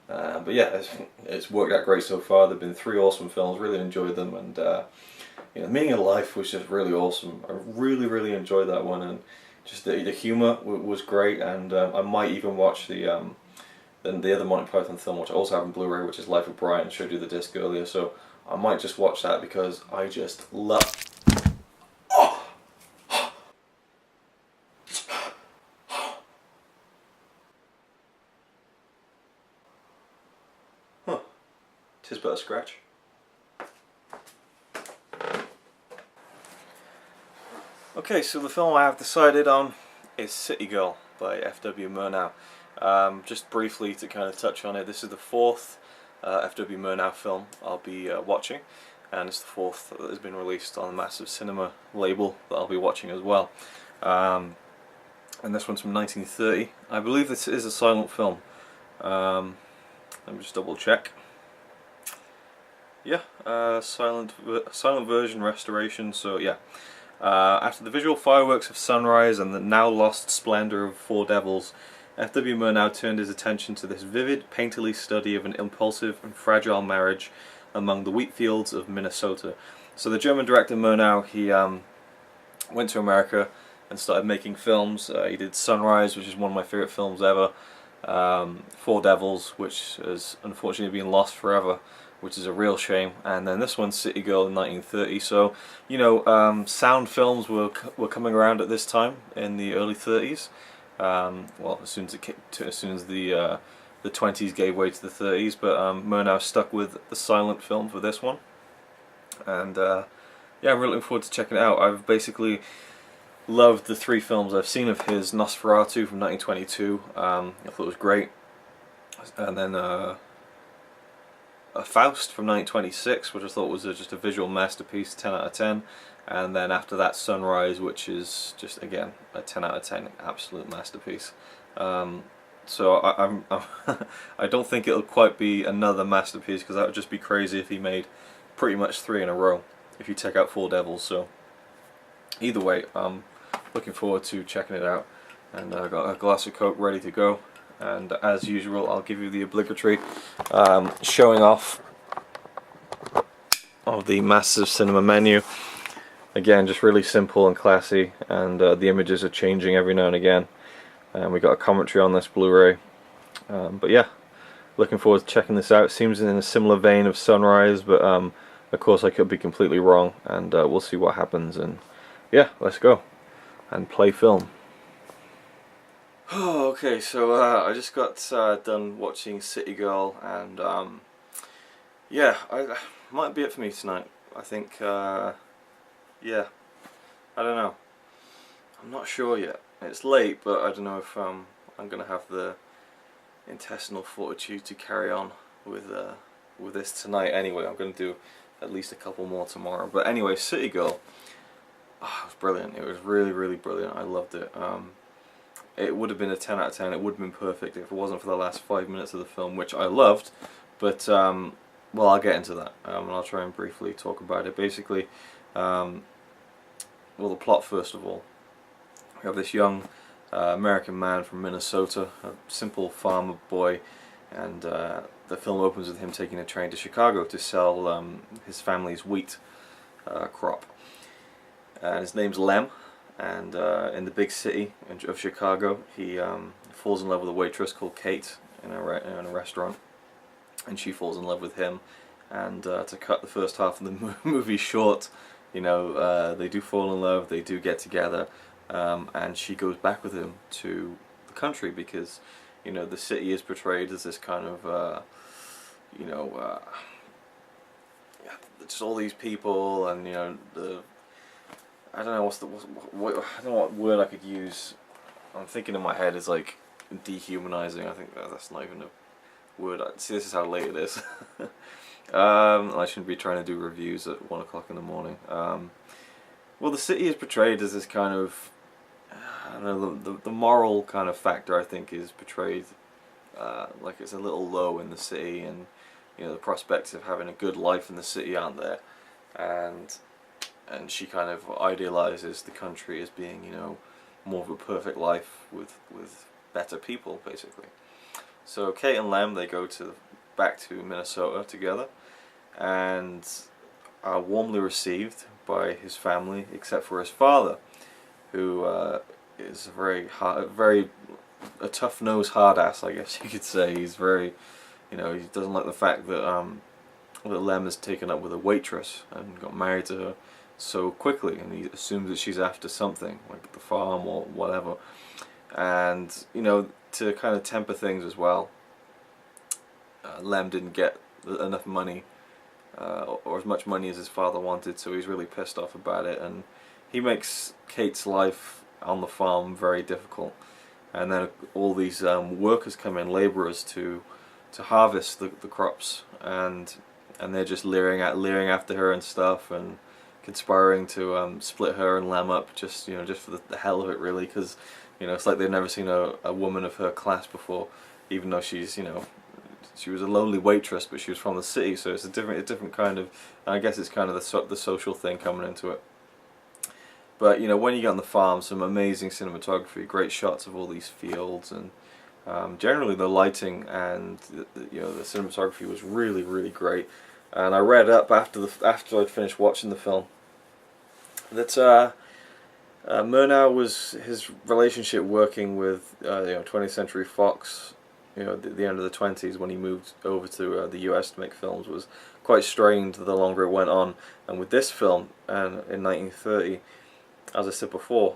But yeah, it's worked out great so far. There've been 3 awesome films. Really enjoyed them. And Meaning of Life was just really awesome. I really enjoyed that one. And just the humour was great. And I might even watch the other Monty Python film, which I also have on Blu-ray, which is Life of Brian. Showed you the disc earlier, so I might just watch that because I just love. Oh! Huh. 'Tis but a scratch. Okay, so the film I have decided on is City Girl by F.W. Murnau. Just briefly to kind of touch on it, this is the 4th F.W. Murnau film I'll be watching, and it's the 4th that has been released on the Massive Cinema label that I'll be watching as well. And this one's from 1930. I believe this is a silent film. Let me just double check. Yeah, silent version restoration. So yeah. After the visual fireworks of Sunrise and the now lost splendour of Four Devils, F.W. Murnau turned his attention to this vivid, painterly study of an impulsive and fragile marriage among the wheat fields of Minnesota. So the German director Murnau, he went to America and started making films. He did Sunrise, which is one of my favourite films ever, Four Devils, which has unfortunately been lost forever, which is a real shame, and then this one's City Girl in 1930. So, sound films were coming around at this time in the early 30s. Well, as soon as the 20s gave way to the 30s, but Murnau stuck with the silent film for this one, and yeah, I'm really looking forward to checking it out. I've basically loved the 3 films I've seen of his. Nosferatu from 1922, I thought it was great, and then Faust from 1926, which I thought was just a visual masterpiece, 10 out of 10. And then after that, Sunrise, which is just, again, a 10 out of 10, absolute masterpiece. So I don't think it'll quite be another masterpiece, because that would just be crazy if he made pretty much 3 in a row, if you take out Four Devils. So either way, I'm looking forward to checking it out. And I've got a glass of Coke ready to go. And as usual, I'll give you the obligatory showing off of the Massive Cinema menu. Again, just really simple and classy, and the images are changing every now and again. And we got a commentary on this Blu-ray. But yeah, looking forward to checking this out. Seems in a similar vein of Sunrise, but of course I could be completely wrong, and we'll see what happens. And yeah, let's go and play film. Oh, okay, so I just got done watching City Girl, and yeah, might be it for me tonight. I think, yeah, I don't know. I'm not sure yet. It's late, but I don't know if I'm going to have the intestinal fortitude to carry on with this tonight. Anyway, I'm going to do at least a couple more tomorrow. But anyway, City Girl, oh, it was brilliant. It was really brilliant. I loved it. It would have been a 10 out of 10, it would have been perfect if it wasn't for the last 5 minutes of the film, which I loved, but, well, I'll get into that, and I'll try and briefly talk about it. Basically, well, the plot first of all. We have this young American man from Minnesota, a simple farmer boy, and the film opens with him taking a train to Chicago to sell his family's wheat crop. And his name's Lem. And in the big city of Chicago, he falls in love with a waitress called Kate in a restaurant, and she falls in love with him. And to cut the first half of the movie short, they do fall in love, they do get together, and she goes back with him to the country because, the city is portrayed as this kind of, just all these people, and you know, I don't know I don't know what word I could use. I'm thinking in my head is like dehumanizing. I think that's not even a word. See, this is how late it is. I shouldn't be trying to do reviews at 1 o'clock in the morning. Well, the city is portrayed as this kind of, I don't know, the moral kind of factor, I think, is portrayed like it's a little low in the city, and you know, the prospects of having a good life in the city aren't there, and she kind of idealizes the country as being, you know, more of a perfect life with better people, basically. So Kate and Lem, they go back to Minnesota together, and are warmly received by his family, except for his father, who is a tough-nosed hard ass, I guess you could say. He's very, you know, he doesn't like the fact that that Lem is taken up with a waitress and got married to her so quickly, and he assumes that she's after something like the farm or whatever. And you know, to kind of temper things as well, Lem didn't get enough money, or as much money as his father wanted, so he's really pissed off about it, and he makes Kate's life on the farm very difficult. And then all these workers come in, labourers, to harvest the crops, and they're just leering after her and stuff, and conspiring to split her and Lem up, just, you know, just for the hell of it, really, because, you know, it's like they've never seen a woman of her class before, even though she's, you know, she was a lowly waitress, but she was from the city, so it's a different kind of, I guess it's kind of the social thing coming into it. But you know, when you get on the farm, some amazing cinematography, great shots of all these fields, and generally the lighting and you know, the cinematography was really great. And I read up after I'd finished watching the film that Murnau was, his relationship working with you know, 20th Century Fox, you know, at the end of the 20s, when he moved over to the US to make films, was quite strained the longer it went on. And with this film, and in 1930, as I said before,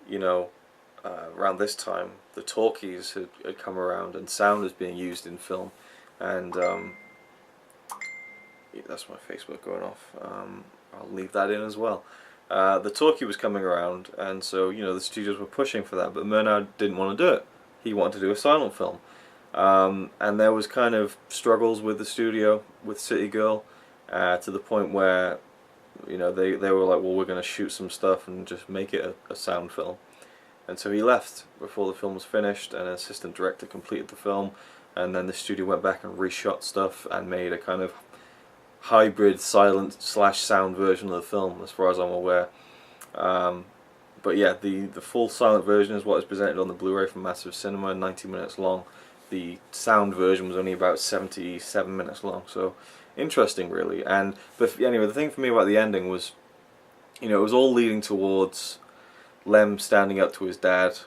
you know, around this time, the talkies had come around, and sound was being used in film, and yeah, that's my Facebook going off. I'll leave that in as well. The talkie was coming around, and so, you know, the studios were pushing for that, but Murnau didn't want to do it. He wanted to do a silent film, and there was kind of struggles with the studio, with City Girl, to the point where, you know, they were like, well, we're going to shoot some stuff and just make it a sound film. And so he left before the film was finished, and an assistant director completed the film, and then the studio went back and reshot stuff and made a kind of hybrid silent / sound version of the film, as far as I'm aware. But yeah, the full silent version is what is presented on the Blu-ray from Massive Cinema, 90 minutes long. The sound version was only about 77 minutes long, so interesting, really. But anyway, the thing for me about the ending was, you know, it was all leading towards Lem standing up to his dad,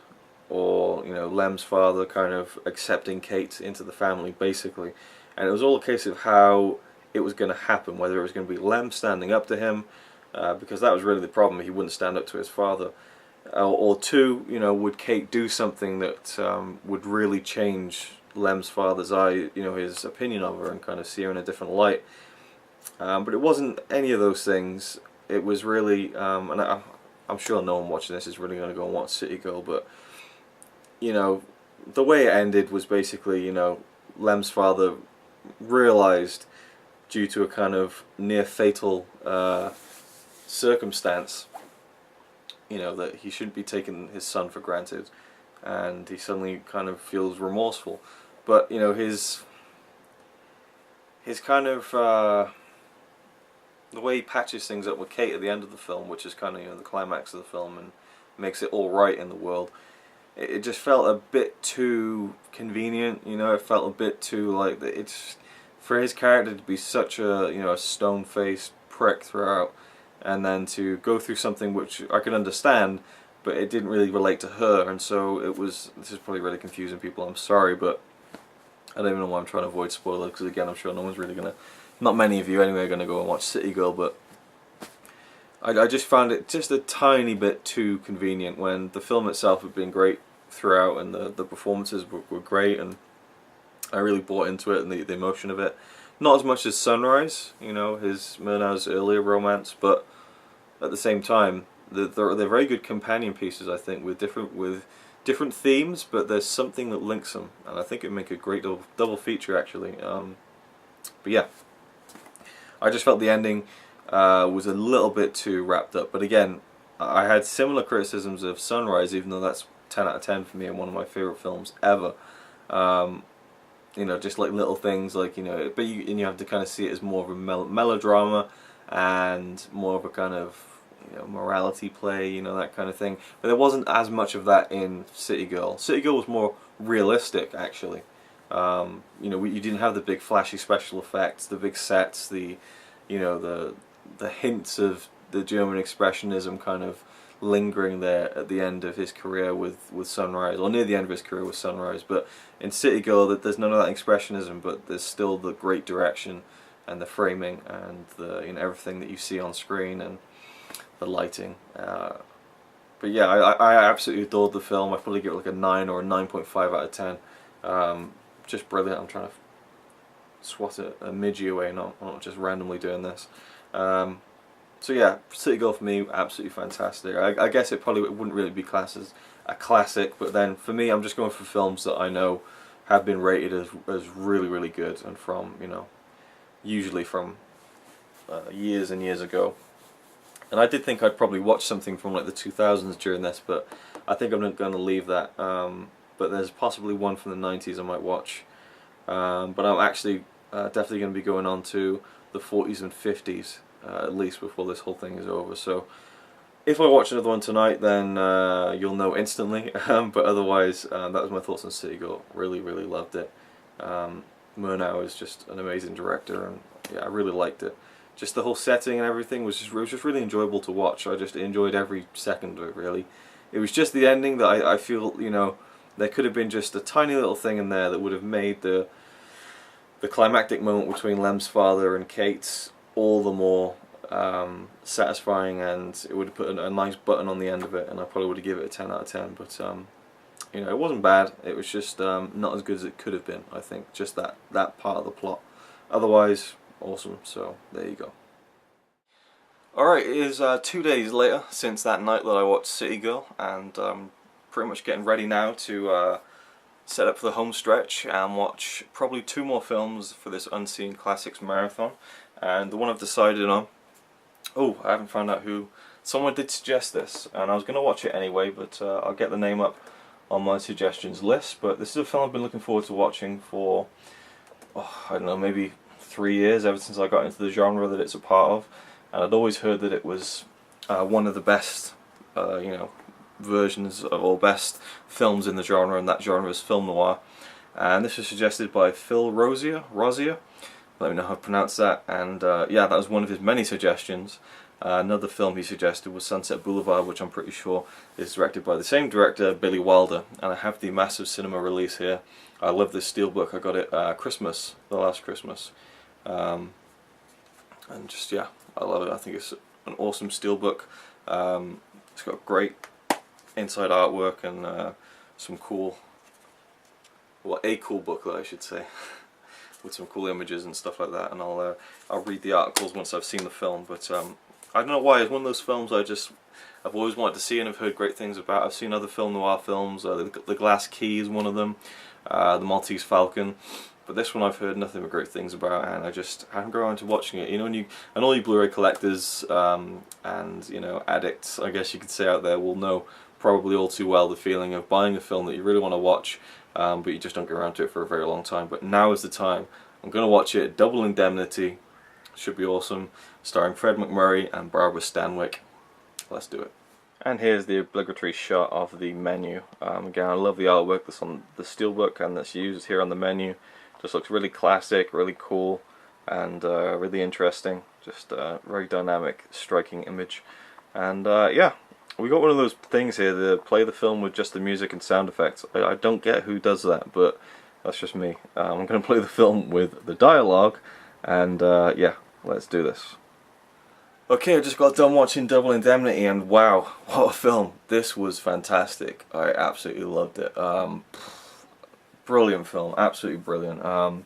or, you know, Lem's father kind of accepting Kate into the family, basically. And it was all a case of how it was going to happen, whether it was going to be Lem standing up to him, because that was really the problem, he wouldn't stand up to his father, or two, you know, would Kate do something that would really change Lem's father's his opinion of her, and kind of see her in a different light. But it wasn't any of those things. It was really, and I'm sure no one watching this is really going to go and watch City Girl, but, you know, the way it ended was basically, you know, Lem's father realized, due to a kind of near fatal circumstance, you know, that he shouldn't be taking his son for granted, and he suddenly kind of feels remorseful. But, you know, his kind of the way he patches things up with Kate at the end of the film, which is kind of, you know, the climax of the film, and makes it all right in the world, it just felt a bit too convenient. You know, it felt a bit too like it's for his character to be such a, you know, a stone-faced prick throughout, and then to go through something which I could understand, but it didn't really relate to her, and so it was, this is probably really confusing people, I'm sorry, but I don't even know why I'm trying to avoid spoilers, because again, I'm sure no one's really gonna, not many of you anyway, are gonna go and watch City Girl, but I just found it just a tiny bit too convenient, when the film itself had been great throughout, and the performances were great, and I really bought into it, and the emotion of it. Not as much as Sunrise, you know, his Murnau's earlier romance, but at the same time, they're very good companion pieces, I think, with different themes, but there's something that links them, and I think it'd make a great double feature, actually. But yeah, I just felt the ending was a little bit too wrapped up. But again, I had similar criticisms of Sunrise, even though that's 10 out of 10 for me and one of my favourite films ever. You know, just like little things, like, you know, but you have to kind of see it as more of a melodrama and more of a kind of, you know, morality play, you know, that kind of thing. But there wasn't as much of that in City Girl. City Girl was more realistic, actually. You know, you didn't have the big flashy special effects, the big sets, the, you know, the hints of the German expressionism kind of lingering there at the end of his career with Sunrise, or near the end of his career with Sunrise. But in City Girl, there's none of that expressionism, but there's still the great direction and the framing and the, you know, everything that you see on screen and the lighting. But yeah, I absolutely adored the film. I probably give it like a 9 or a 9.5 out of 10. Just brilliant. I'm trying to swat a midgie away, not just randomly doing this. So yeah, City Girl for me, absolutely fantastic. I guess it probably wouldn't really be classed as a classic, but then for me, I'm just going for films that I know have been rated as really, really good, and from, you know, usually from years and years ago. And I did think I'd probably watch something from like the 2000s during this, but I think I'm not going to leave that. But there's possibly one from the 90s I might watch. But I'm actually definitely going to be going on to the 40s and 50s. At least before this whole thing is over. So if I watch another one tonight, then you'll know instantly. But otherwise, that was my thoughts on City Girl. Really, really loved it. Murnau is just an amazing director, and yeah, I really liked it. Just the whole setting and everything was just really enjoyable to watch. I just enjoyed every second of it, really. It was just the ending that I feel, you know, there could have been just a tiny little thing in there that would have made the climactic moment between Lem's father and Kate's all the more satisfying, and it would have put a nice button on the end of it, and I probably would have given it a 10 out of 10. But you know, it wasn't bad. It was just not as good as it could have been, I think, just that part of the plot. Otherwise, awesome. So there you go. Alright, it is 2 days later since that night that I watched City Girl, and pretty much getting ready now to set up for the home stretch and watch probably 2 more films for this Unseen Classics marathon. And the one I've decided on, oh, I haven't found out who, someone did suggest this, and I was going to watch it anyway, but I'll get the name up on my suggestions list. But this is a film I've been looking forward to watching for, oh, I don't know, maybe 3 years, ever since I got into the genre that it's a part of. And I'd always heard that it was one of the best, you know, versions of, or best films in the genre, and that genre is film noir. And this was suggested by Phil Rosier. Let me know how to pronounce that. And yeah, that was one of his many suggestions. Another film he suggested was Sunset Boulevard, which I'm pretty sure is directed by the same director, Billy Wilder. And I have the massive cinema release here. I love this steelbook. I got it Christmas, the last Christmas. And just, yeah, I love it. I think it's an awesome steelbook. It's got great inside artwork and some cool, well, a cool booklet, I should say, with some cool images and stuff like that. And I'll read the articles once I've seen the film. But I don't know why, it's one of those films I've always wanted to see and have heard great things about. I've seen other film noir films. The Glass Key is one of them. The Maltese Falcon. But this one I've heard nothing but great things about, and I just haven't got around to watching it. You know, and all you Blu-ray collectors and, you know, addicts, I guess you could say, out there will know probably all too well the feeling of buying a film that you really want to watch, but you just don't get around to it for a very long time. But now is the time. I'm going to watch it. Double Indemnity. Should be awesome. Starring Fred MacMurray and Barbara Stanwyck. Let's do it. And here's the obligatory shot of the menu. Again, I love the artwork that's on the steelbook and that's used here on the menu. Just looks really classic, really cool, and really interesting. Just a very dynamic, striking image. And yeah, we got one of those things here to play the film with just the music and sound effects. I don't get who does that, but that's just me. I'm going to play the film with the dialogue, and yeah, let's do this. Okay, I just got done watching Double Indemnity, and wow, what a film. This was fantastic. I absolutely loved it. Brilliant film, absolutely brilliant. Trying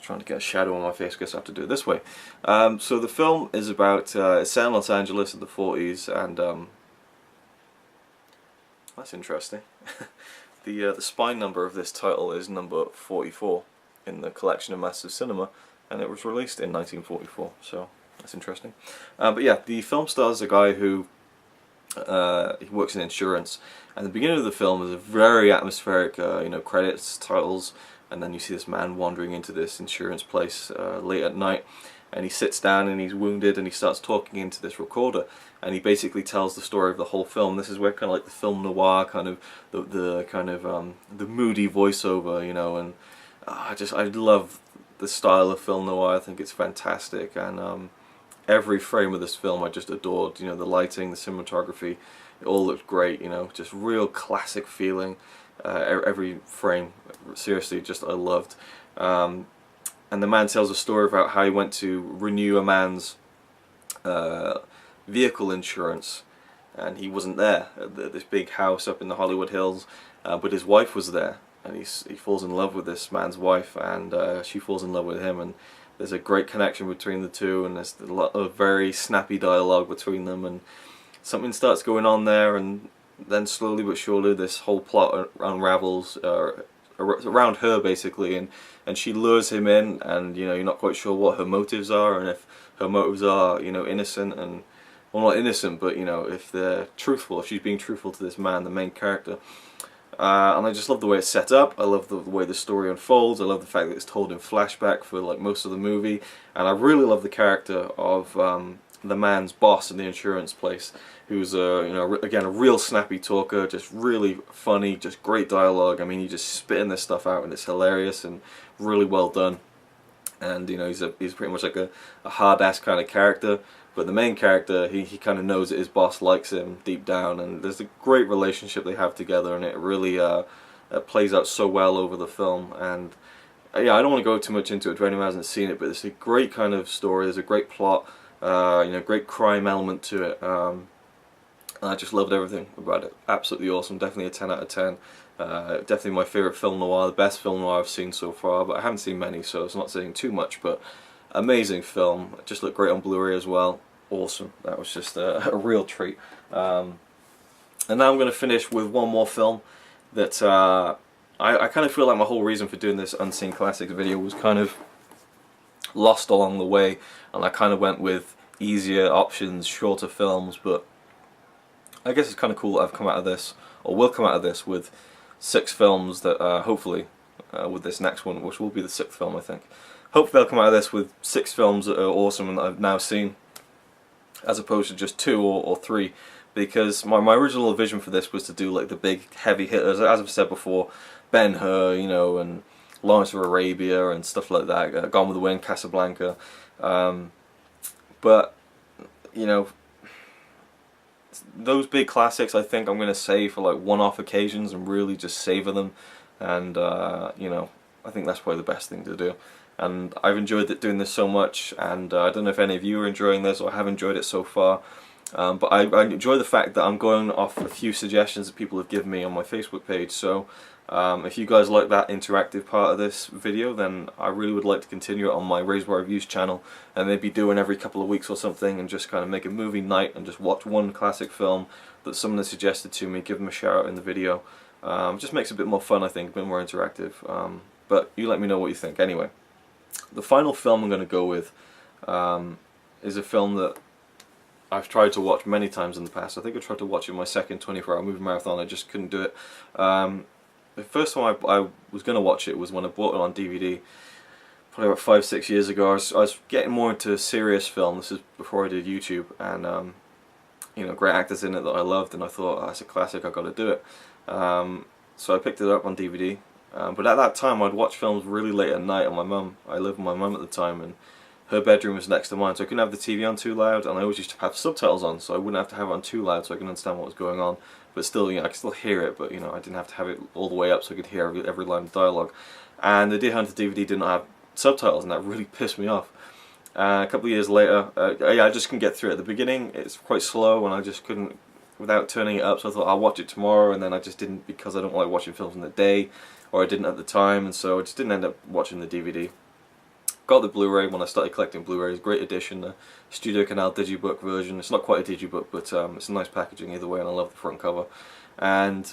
trying to get a shadow on my face, I guess I have to do it this way. So the film is about, it's set in Los Angeles in the 40s, and that's interesting. The spine number of this title is number 44 in the collection of Masters of Cinema, and it was released in 1944, so that's interesting. But yeah, the film stars a guy who he works in insurance, and the beginning of the film is a very atmospheric, you know, credits, titles, and then you see this man wandering into this insurance place late at night, and he sits down and he's wounded, and he starts talking into this recorder, and he basically tells the story of the whole film. This is where kind of like the film noir kind of the moody voiceover, you know, and I love the style of film noir. I think it's fantastic, and every frame of this film I just adored. You know, the lighting, the cinematography, it all looked great. You know, just real classic feeling. Every frame, seriously, just I loved. And the man tells a story about how he went to renew a man's vehicle insurance, and he wasn't there at this big house up in the Hollywood Hills, but his wife was there, and he falls in love with this man's wife, and she falls in love with him, and there's a great connection between the two, and there's a lot of very snappy dialogue between them, and something starts going on there, and then slowly but surely this whole plot unravels around her, basically, and she lures him in, and you know, you're not quite sure what her motives are, and if her motives are, you know, innocent, and well, not innocent, but you know, if they're truthful, if she's being truthful to this man, the main character. And I just love the way it's set up. I love the way the story unfolds. I love the fact that it's told in flashback for like most of the movie, and I really love the character of the man's boss in the insurance place, who's you know, again, a real snappy talker, just really funny, just great dialogue. I mean, you just spitting this stuff out, and it's hilarious and really well done. And you know, he's pretty much like a hard ass kind of character. But the main character, he kind of knows that his boss likes him deep down, and there's a great relationship they have together, and it really plays out so well over the film. And yeah, I don't want to go too much into it for anyone who hasn't seen it, but it's a great kind of story. There's a great plot, you know, great crime element to it. I just loved everything about it. Absolutely awesome. Definitely a 10 out of 10. Definitely my favourite film noir, the best film noir I've seen so far, but I haven't seen many, so it's not saying too much, but amazing film. It just looked great on Blu-ray as well. Awesome. That was just a real treat. And now I'm going to finish with one more film that I kind of feel like my whole reason for doing this Unseen Classics video was kind of lost along the way, and I kind of went with easier options, shorter films, but I guess it's kind of cool that I've come out of this, or will come out of this, with 6 films that hopefully, with this next one, which will be the 6th film I think, hopefully I'll come out of this with 6 films that are awesome and that I've now seen, as opposed to just 2 or 3, because my original vision for this was to do like the big heavy hitters, as I've said before, Ben-Hur, you know, and Lawrence of Arabia and stuff like that, Gone with the Wind, Casablanca, but you know, those big classics I think I'm going to save for like one-off occasions and really just savor them, and you know, I think that's probably the best thing to do. And I've enjoyed doing this so much, and I don't know if any of you are enjoying this or have enjoyed it so far, but I enjoy the fact that I'm going off a few suggestions that people have given me on my Facebook page. So if you guys like that interactive part of this video, then I really would like to continue it on my RazorwireReviews channel, and maybe do one every couple of weeks or something, and just kind of make a movie night and just watch one classic film that someone has suggested to me, give them a shout out in the video. Just makes it a bit more fun, I think, a bit more interactive. But you let me know what you think anyway. The final film I'm going to go with is a film that I've tried to watch many times in the past. I think I tried to watch it in my second 24-hour movie marathon. I just couldn't do it. The first time I was going to watch it was when I bought it on DVD, probably about 5-6 years ago. I was getting more into serious film. This is before I did YouTube, and you know, great actors in it that I loved, and I thought, oh, that's a classic, I've got to do it. So I picked it up on DVD. But at that time I'd watch films really late at night on my mum. I lived with my mum at the time, and her bedroom was next to mine, so I couldn't have the TV on too loud, and I always used to have subtitles on, so I wouldn't have to have it on too loud so I can understand what was going on. But still, you know, I could still hear it, but you know, I didn't have to have it all the way up so I could hear every line of dialogue. And the Deer Hunter DVD did not have subtitles, and that really pissed me off. A couple of years later, yeah, I just couldn't get through it. At the beginning, it's quite slow, and I just couldn't, without turning it up, so I thought I'll watch it tomorrow, and then I just didn't, because I don't like watching films in the day, or I didn't at the time, and so I just didn't end up watching the DVD. Got the Blu-ray when I started collecting Blu-rays. Great edition, the Studio Canal digibook version. It's not quite a digibook, but it's a nice packaging either way, and I love the front cover. And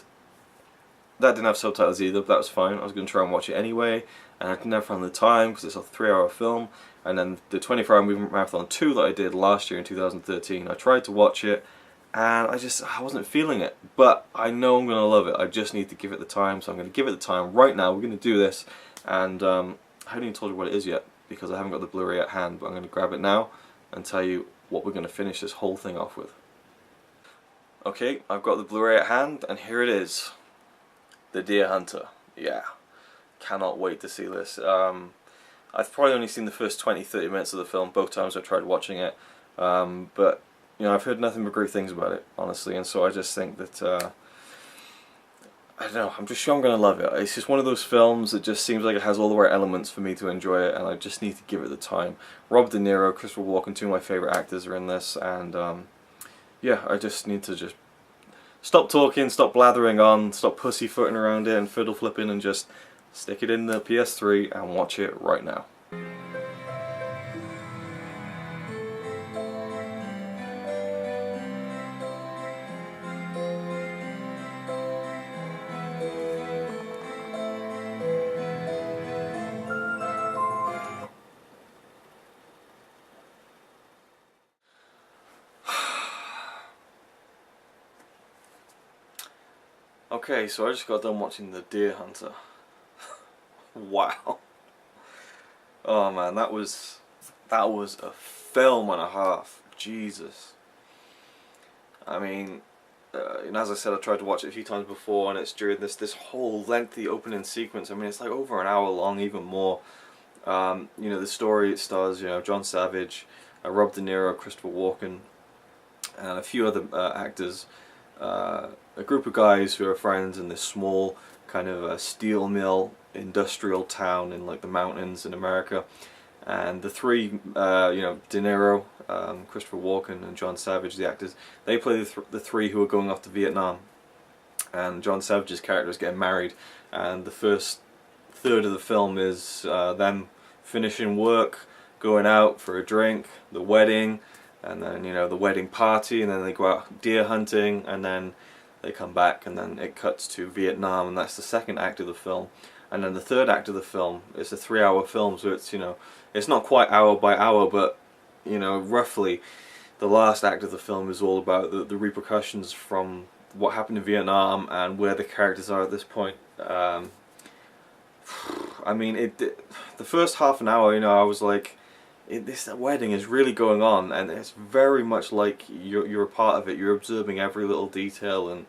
that didn't have subtitles either, but that was fine. I was going to try and watch it anyway, and I never found the time because it's a 3-hour film. And then the 24-hour movie marathon 2 that I did last year in 2013, I tried to watch it, and I wasn't feeling it. But I know I'm going to love it. I just need to give it the time, so I'm going to give it the time right now. We're going to do this, and I haven't even told you what it is yet because I haven't got the Blu-ray at hand, but I'm going to grab it now and tell you what we're going to finish this whole thing off with. Okay, I've got the Blu-ray at hand, and here it is. The Deer Hunter. Yeah, cannot wait to see this. I've probably only seen the first 20-30 minutes of the film both times I've tried watching it, but you know, I've heard nothing but great things about it, honestly, and so I just think that I don't know, I'm just sure I'm going to love it. It's just one of those films that just seems like it has all the right elements for me to enjoy it, and I just need to give it the time. Rob De Niro, Christopher Walken, two of my favourite actors are in this, and yeah, I just need to just stop talking, stop blathering on, stop pussyfooting around it and fiddle flipping, and just stick it in the PS3 and watch it right now. Okay, so I just got done watching The Deer Hunter. Wow. Oh man, that was a film and a half. Jesus. I mean, and as I said, I tried to watch it a few times before, and it's during this whole lengthy opening sequence. I mean, it's like over an hour long, even more. You know, the story, it stars, you know, John Savage, Rob De Niro, Christopher Walken, and a few other actors. A group of guys who are friends in this small kind of steel mill industrial town in like the mountains in America, and the three, you know, De Niro, Christopher Walken, and John Savage, the actors, they play the three who are going off to Vietnam, and John Savage's character is getting married, and the first third of the film is them finishing work, going out for a drink, the wedding, and then, you know, the wedding party, and then they go out deer hunting, and then they come back, and then it cuts to Vietnam, and that's the second act of the film. And then the third act of the film is a 3-hour film, so it's, you know, it's not quite hour by hour, but, you know, roughly the last act of the film is all about the repercussions from what happened in Vietnam and where the characters are at this point. I mean, the first half an hour, you know, I was like, this wedding is really going on, and it's very much like you're a part of it. You're observing every little detail, and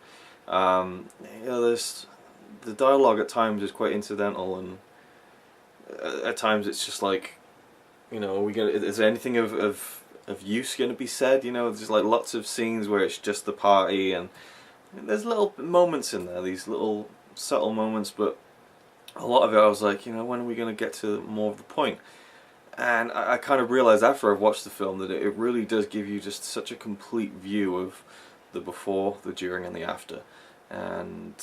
you know, the dialogue at times is quite incidental, and at times it's just like, you know, is there anything of use going to be said? You know, there's like lots of scenes where it's just the party, and there's little moments in there, these little subtle moments, but a lot of it I was like, you know, when are we going to get to more of the point? And I kind of realised after I've watched the film that it really does give you just such a complete view of the before, the during, and the after. And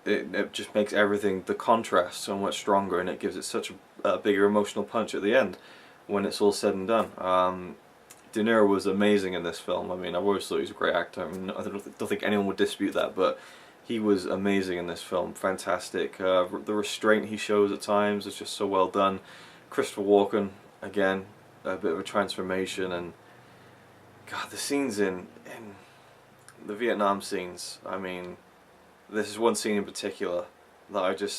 it just makes everything, the contrast, so much stronger, and it gives it such a bigger emotional punch at the end when it's all said and done. De Niro was amazing in this film. I mean, I've always thought he was a great actor. I mean, I don't think anyone would dispute that, but he was amazing in this film. Fantastic. The restraint he shows at times is just so well done. Christopher Walken, again, a bit of a transformation, and God, the scenes in the Vietnam scenes, I mean, this is one scene in particular that I don't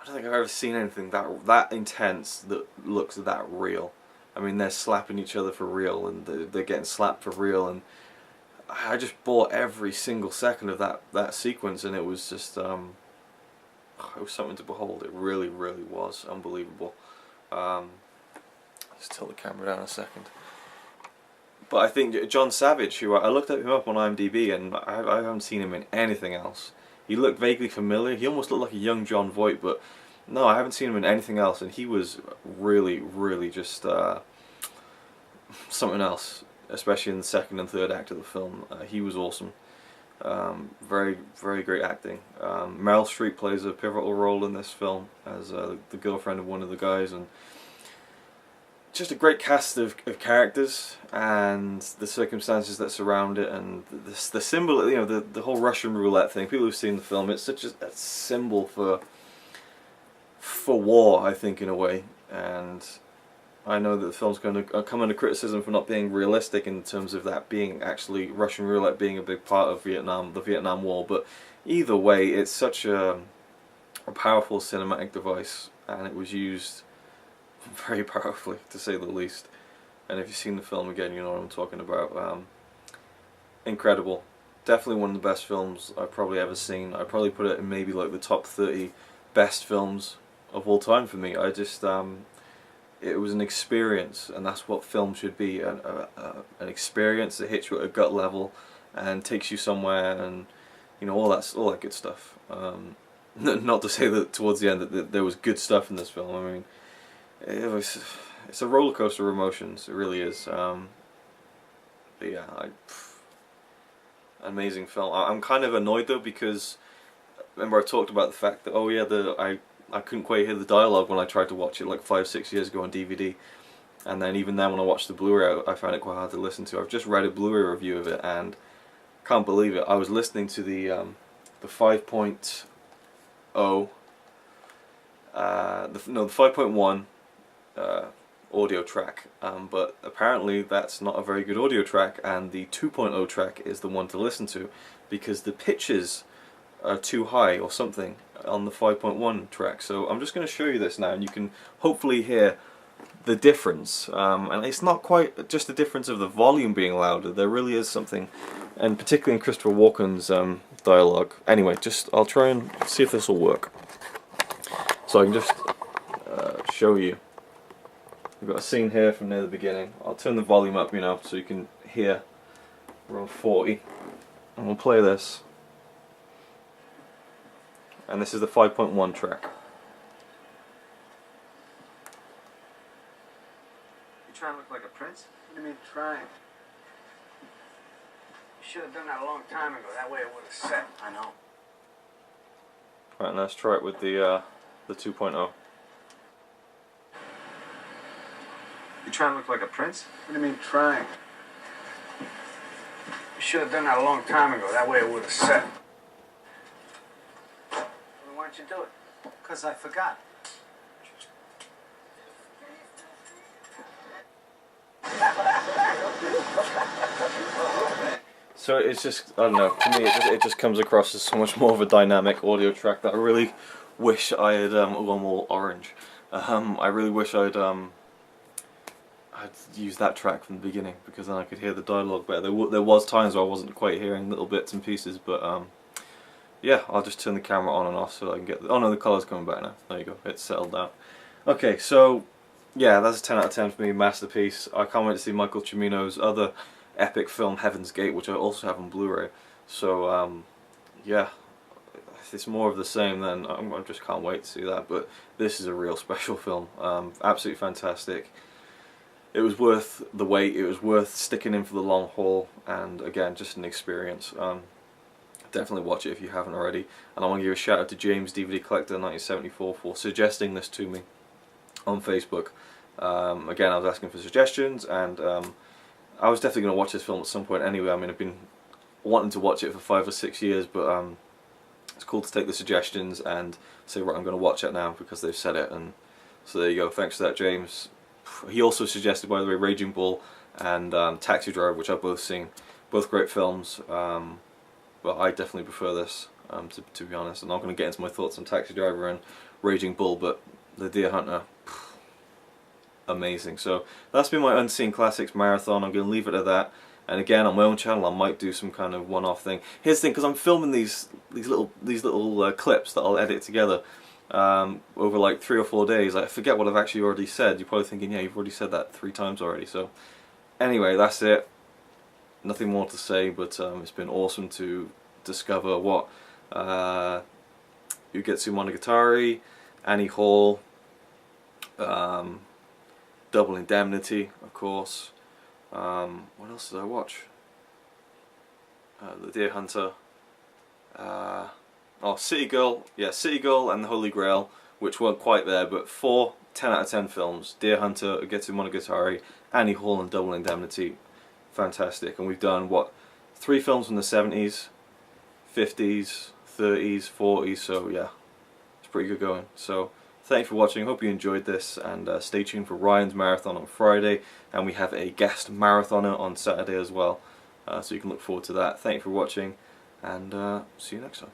think I've ever seen anything that intense that looks that real. I mean, they're slapping each other for real, and they're getting slapped for real, and I just bought every single second of that sequence, and it was just it was something to behold. It really, really was unbelievable. Let's tilt the camera down a second. But I think John Savage, who I looked him up on IMDb, and I haven't seen him in anything else. He looked vaguely familiar. He almost looked like a young John Voight, but no, I haven't seen him in anything else. And he was really, really just something else, especially in the second and third act of the film. He was awesome. Very, very great acting. Meryl Streep plays a pivotal role in this film as the girlfriend of one of the guys, and just a great cast of characters and the circumstances that surround it, and the symbol, you know, the whole Russian roulette thing. People who've seen the film, it's such a symbol for war, I think, in a way. And I know that the film's going to come under criticism for not being realistic in terms of that being actually Russian roulette being a big part of Vietnam, the Vietnam War. But either way, it's such a powerful cinematic device, and it was used very powerfully, to say the least. And if you've seen the film, again, you know what I'm talking about. Incredible. Definitely one of the best films I've probably ever seen. I'd probably put it in maybe like the top 30 best films of all time for me. I just, it was an experience, and that's what film should be, an experience that hits you at a gut level and takes you somewhere, and you know, all that good stuff. Not to say that towards the end that there was good stuff in this film. I mean, it's a roller coaster of emotions. It really is. But yeah, amazing film. I'm kind of annoyed though, because remember I talked about the fact that, oh yeah, I couldn't quite hear the dialogue when I tried to watch it like 5-6 years ago on DVD, and then even then when I watched the Blu-ray I found it quite hard to listen to. I've just read a Blu-ray review of it and can't believe it. I was listening to the 5.0 the 5.1 audio track, but apparently that's not a very good audio track, and the 2.0 track is the one to listen to because the pitches are too high or something on the 5.1 track. So I'm just going to show you this now, and you can hopefully hear the difference, and it's not quite just the difference of the volume being louder. There really is something, and particularly in Christopher Walken's dialogue. Anyway, I'll try and see if this will work. So I can just show you. We've got a scene here from near the beginning. I'll turn the volume up, you know, so you can hear. We're on 40, and we'll play this. And this is the 5.1 track. You trying to look like a prince? What do you mean trying? You should have done that a long time ago. That way it would have set. I know. Right, and let's try it with the 2.0. You trying to look like a prince? What do you mean trying? You should have done that a long time ago. That way it would have set. Why'd you do it? Because I forgot. So it's just, I don't know, to me it just comes across as so much more of a dynamic audio track that I really wish I had gone more orange. I really wish I'd used that track from the beginning, because then I could hear the dialogue better. There was times where I wasn't quite hearing little bits and pieces, but yeah, I'll just turn the camera on and off so I can get oh no, the colour's coming back now. There you go, it's settled down. Okay, so yeah, that's a 10 out of 10 for me, masterpiece. I can't wait to see Michael Cimino's other epic film, Heaven's Gate, which I also have on Blu-ray. So yeah, if it's more of the same, then I just can't wait to see that. But this is a real special film, absolutely fantastic. It was worth the wait, it was worth sticking in for the long haul, and again, just an experience. Definitely watch it if you haven't already. And I want to give a shout out to James, DVD Collector 1974, for suggesting this to me on Facebook. Again, I was asking for suggestions, and I was definitely going to watch this film at some point anyway. I mean, I've been wanting to watch it for 5 or 6 years, but it's cool to take the suggestions and say, right, I'm going to watch it now because they've said it. And so there you go, thanks for that, James. He also suggested, by the way, Raging Bull and Taxi Driver, which I've both seen. Both great films, but I definitely prefer this, to be honest. I'm not going to get into my thoughts on Taxi Driver and Raging Bull, but The Deer Hunter, amazing. So that's been my Unseen Classics marathon. I'm going to leave it at that. And again, on my own channel, I might do some kind of one-off thing. Here's the thing, because I'm filming these little clips that I'll edit together over like 3 or 4 days. I forget what I've actually already said. You're probably thinking, yeah, you've already said that 3 times already. So anyway, that's it. Nothing more to say, but it's been awesome to discover what Ugetsu Monogatari, Annie Hall, Double Indemnity, of course. What else did I watch? The Deer Hunter, City Girl, yeah, City Girl and The Holy Grail, which weren't quite there, but 4 10 out of 10 films. Deer Hunter, Ugetsu Monogatari, Annie Hall and Double Indemnity. Fantastic. And we've done, what, 3 films from the 70s, 50s, 30s, 40s, so yeah, it's pretty good going. So thanks for watching, hope you enjoyed this, and stay tuned for Ryan's marathon on Friday, and we have a guest marathoner on Saturday as well, so you can look forward to that. Thanks for watching, and see you next time.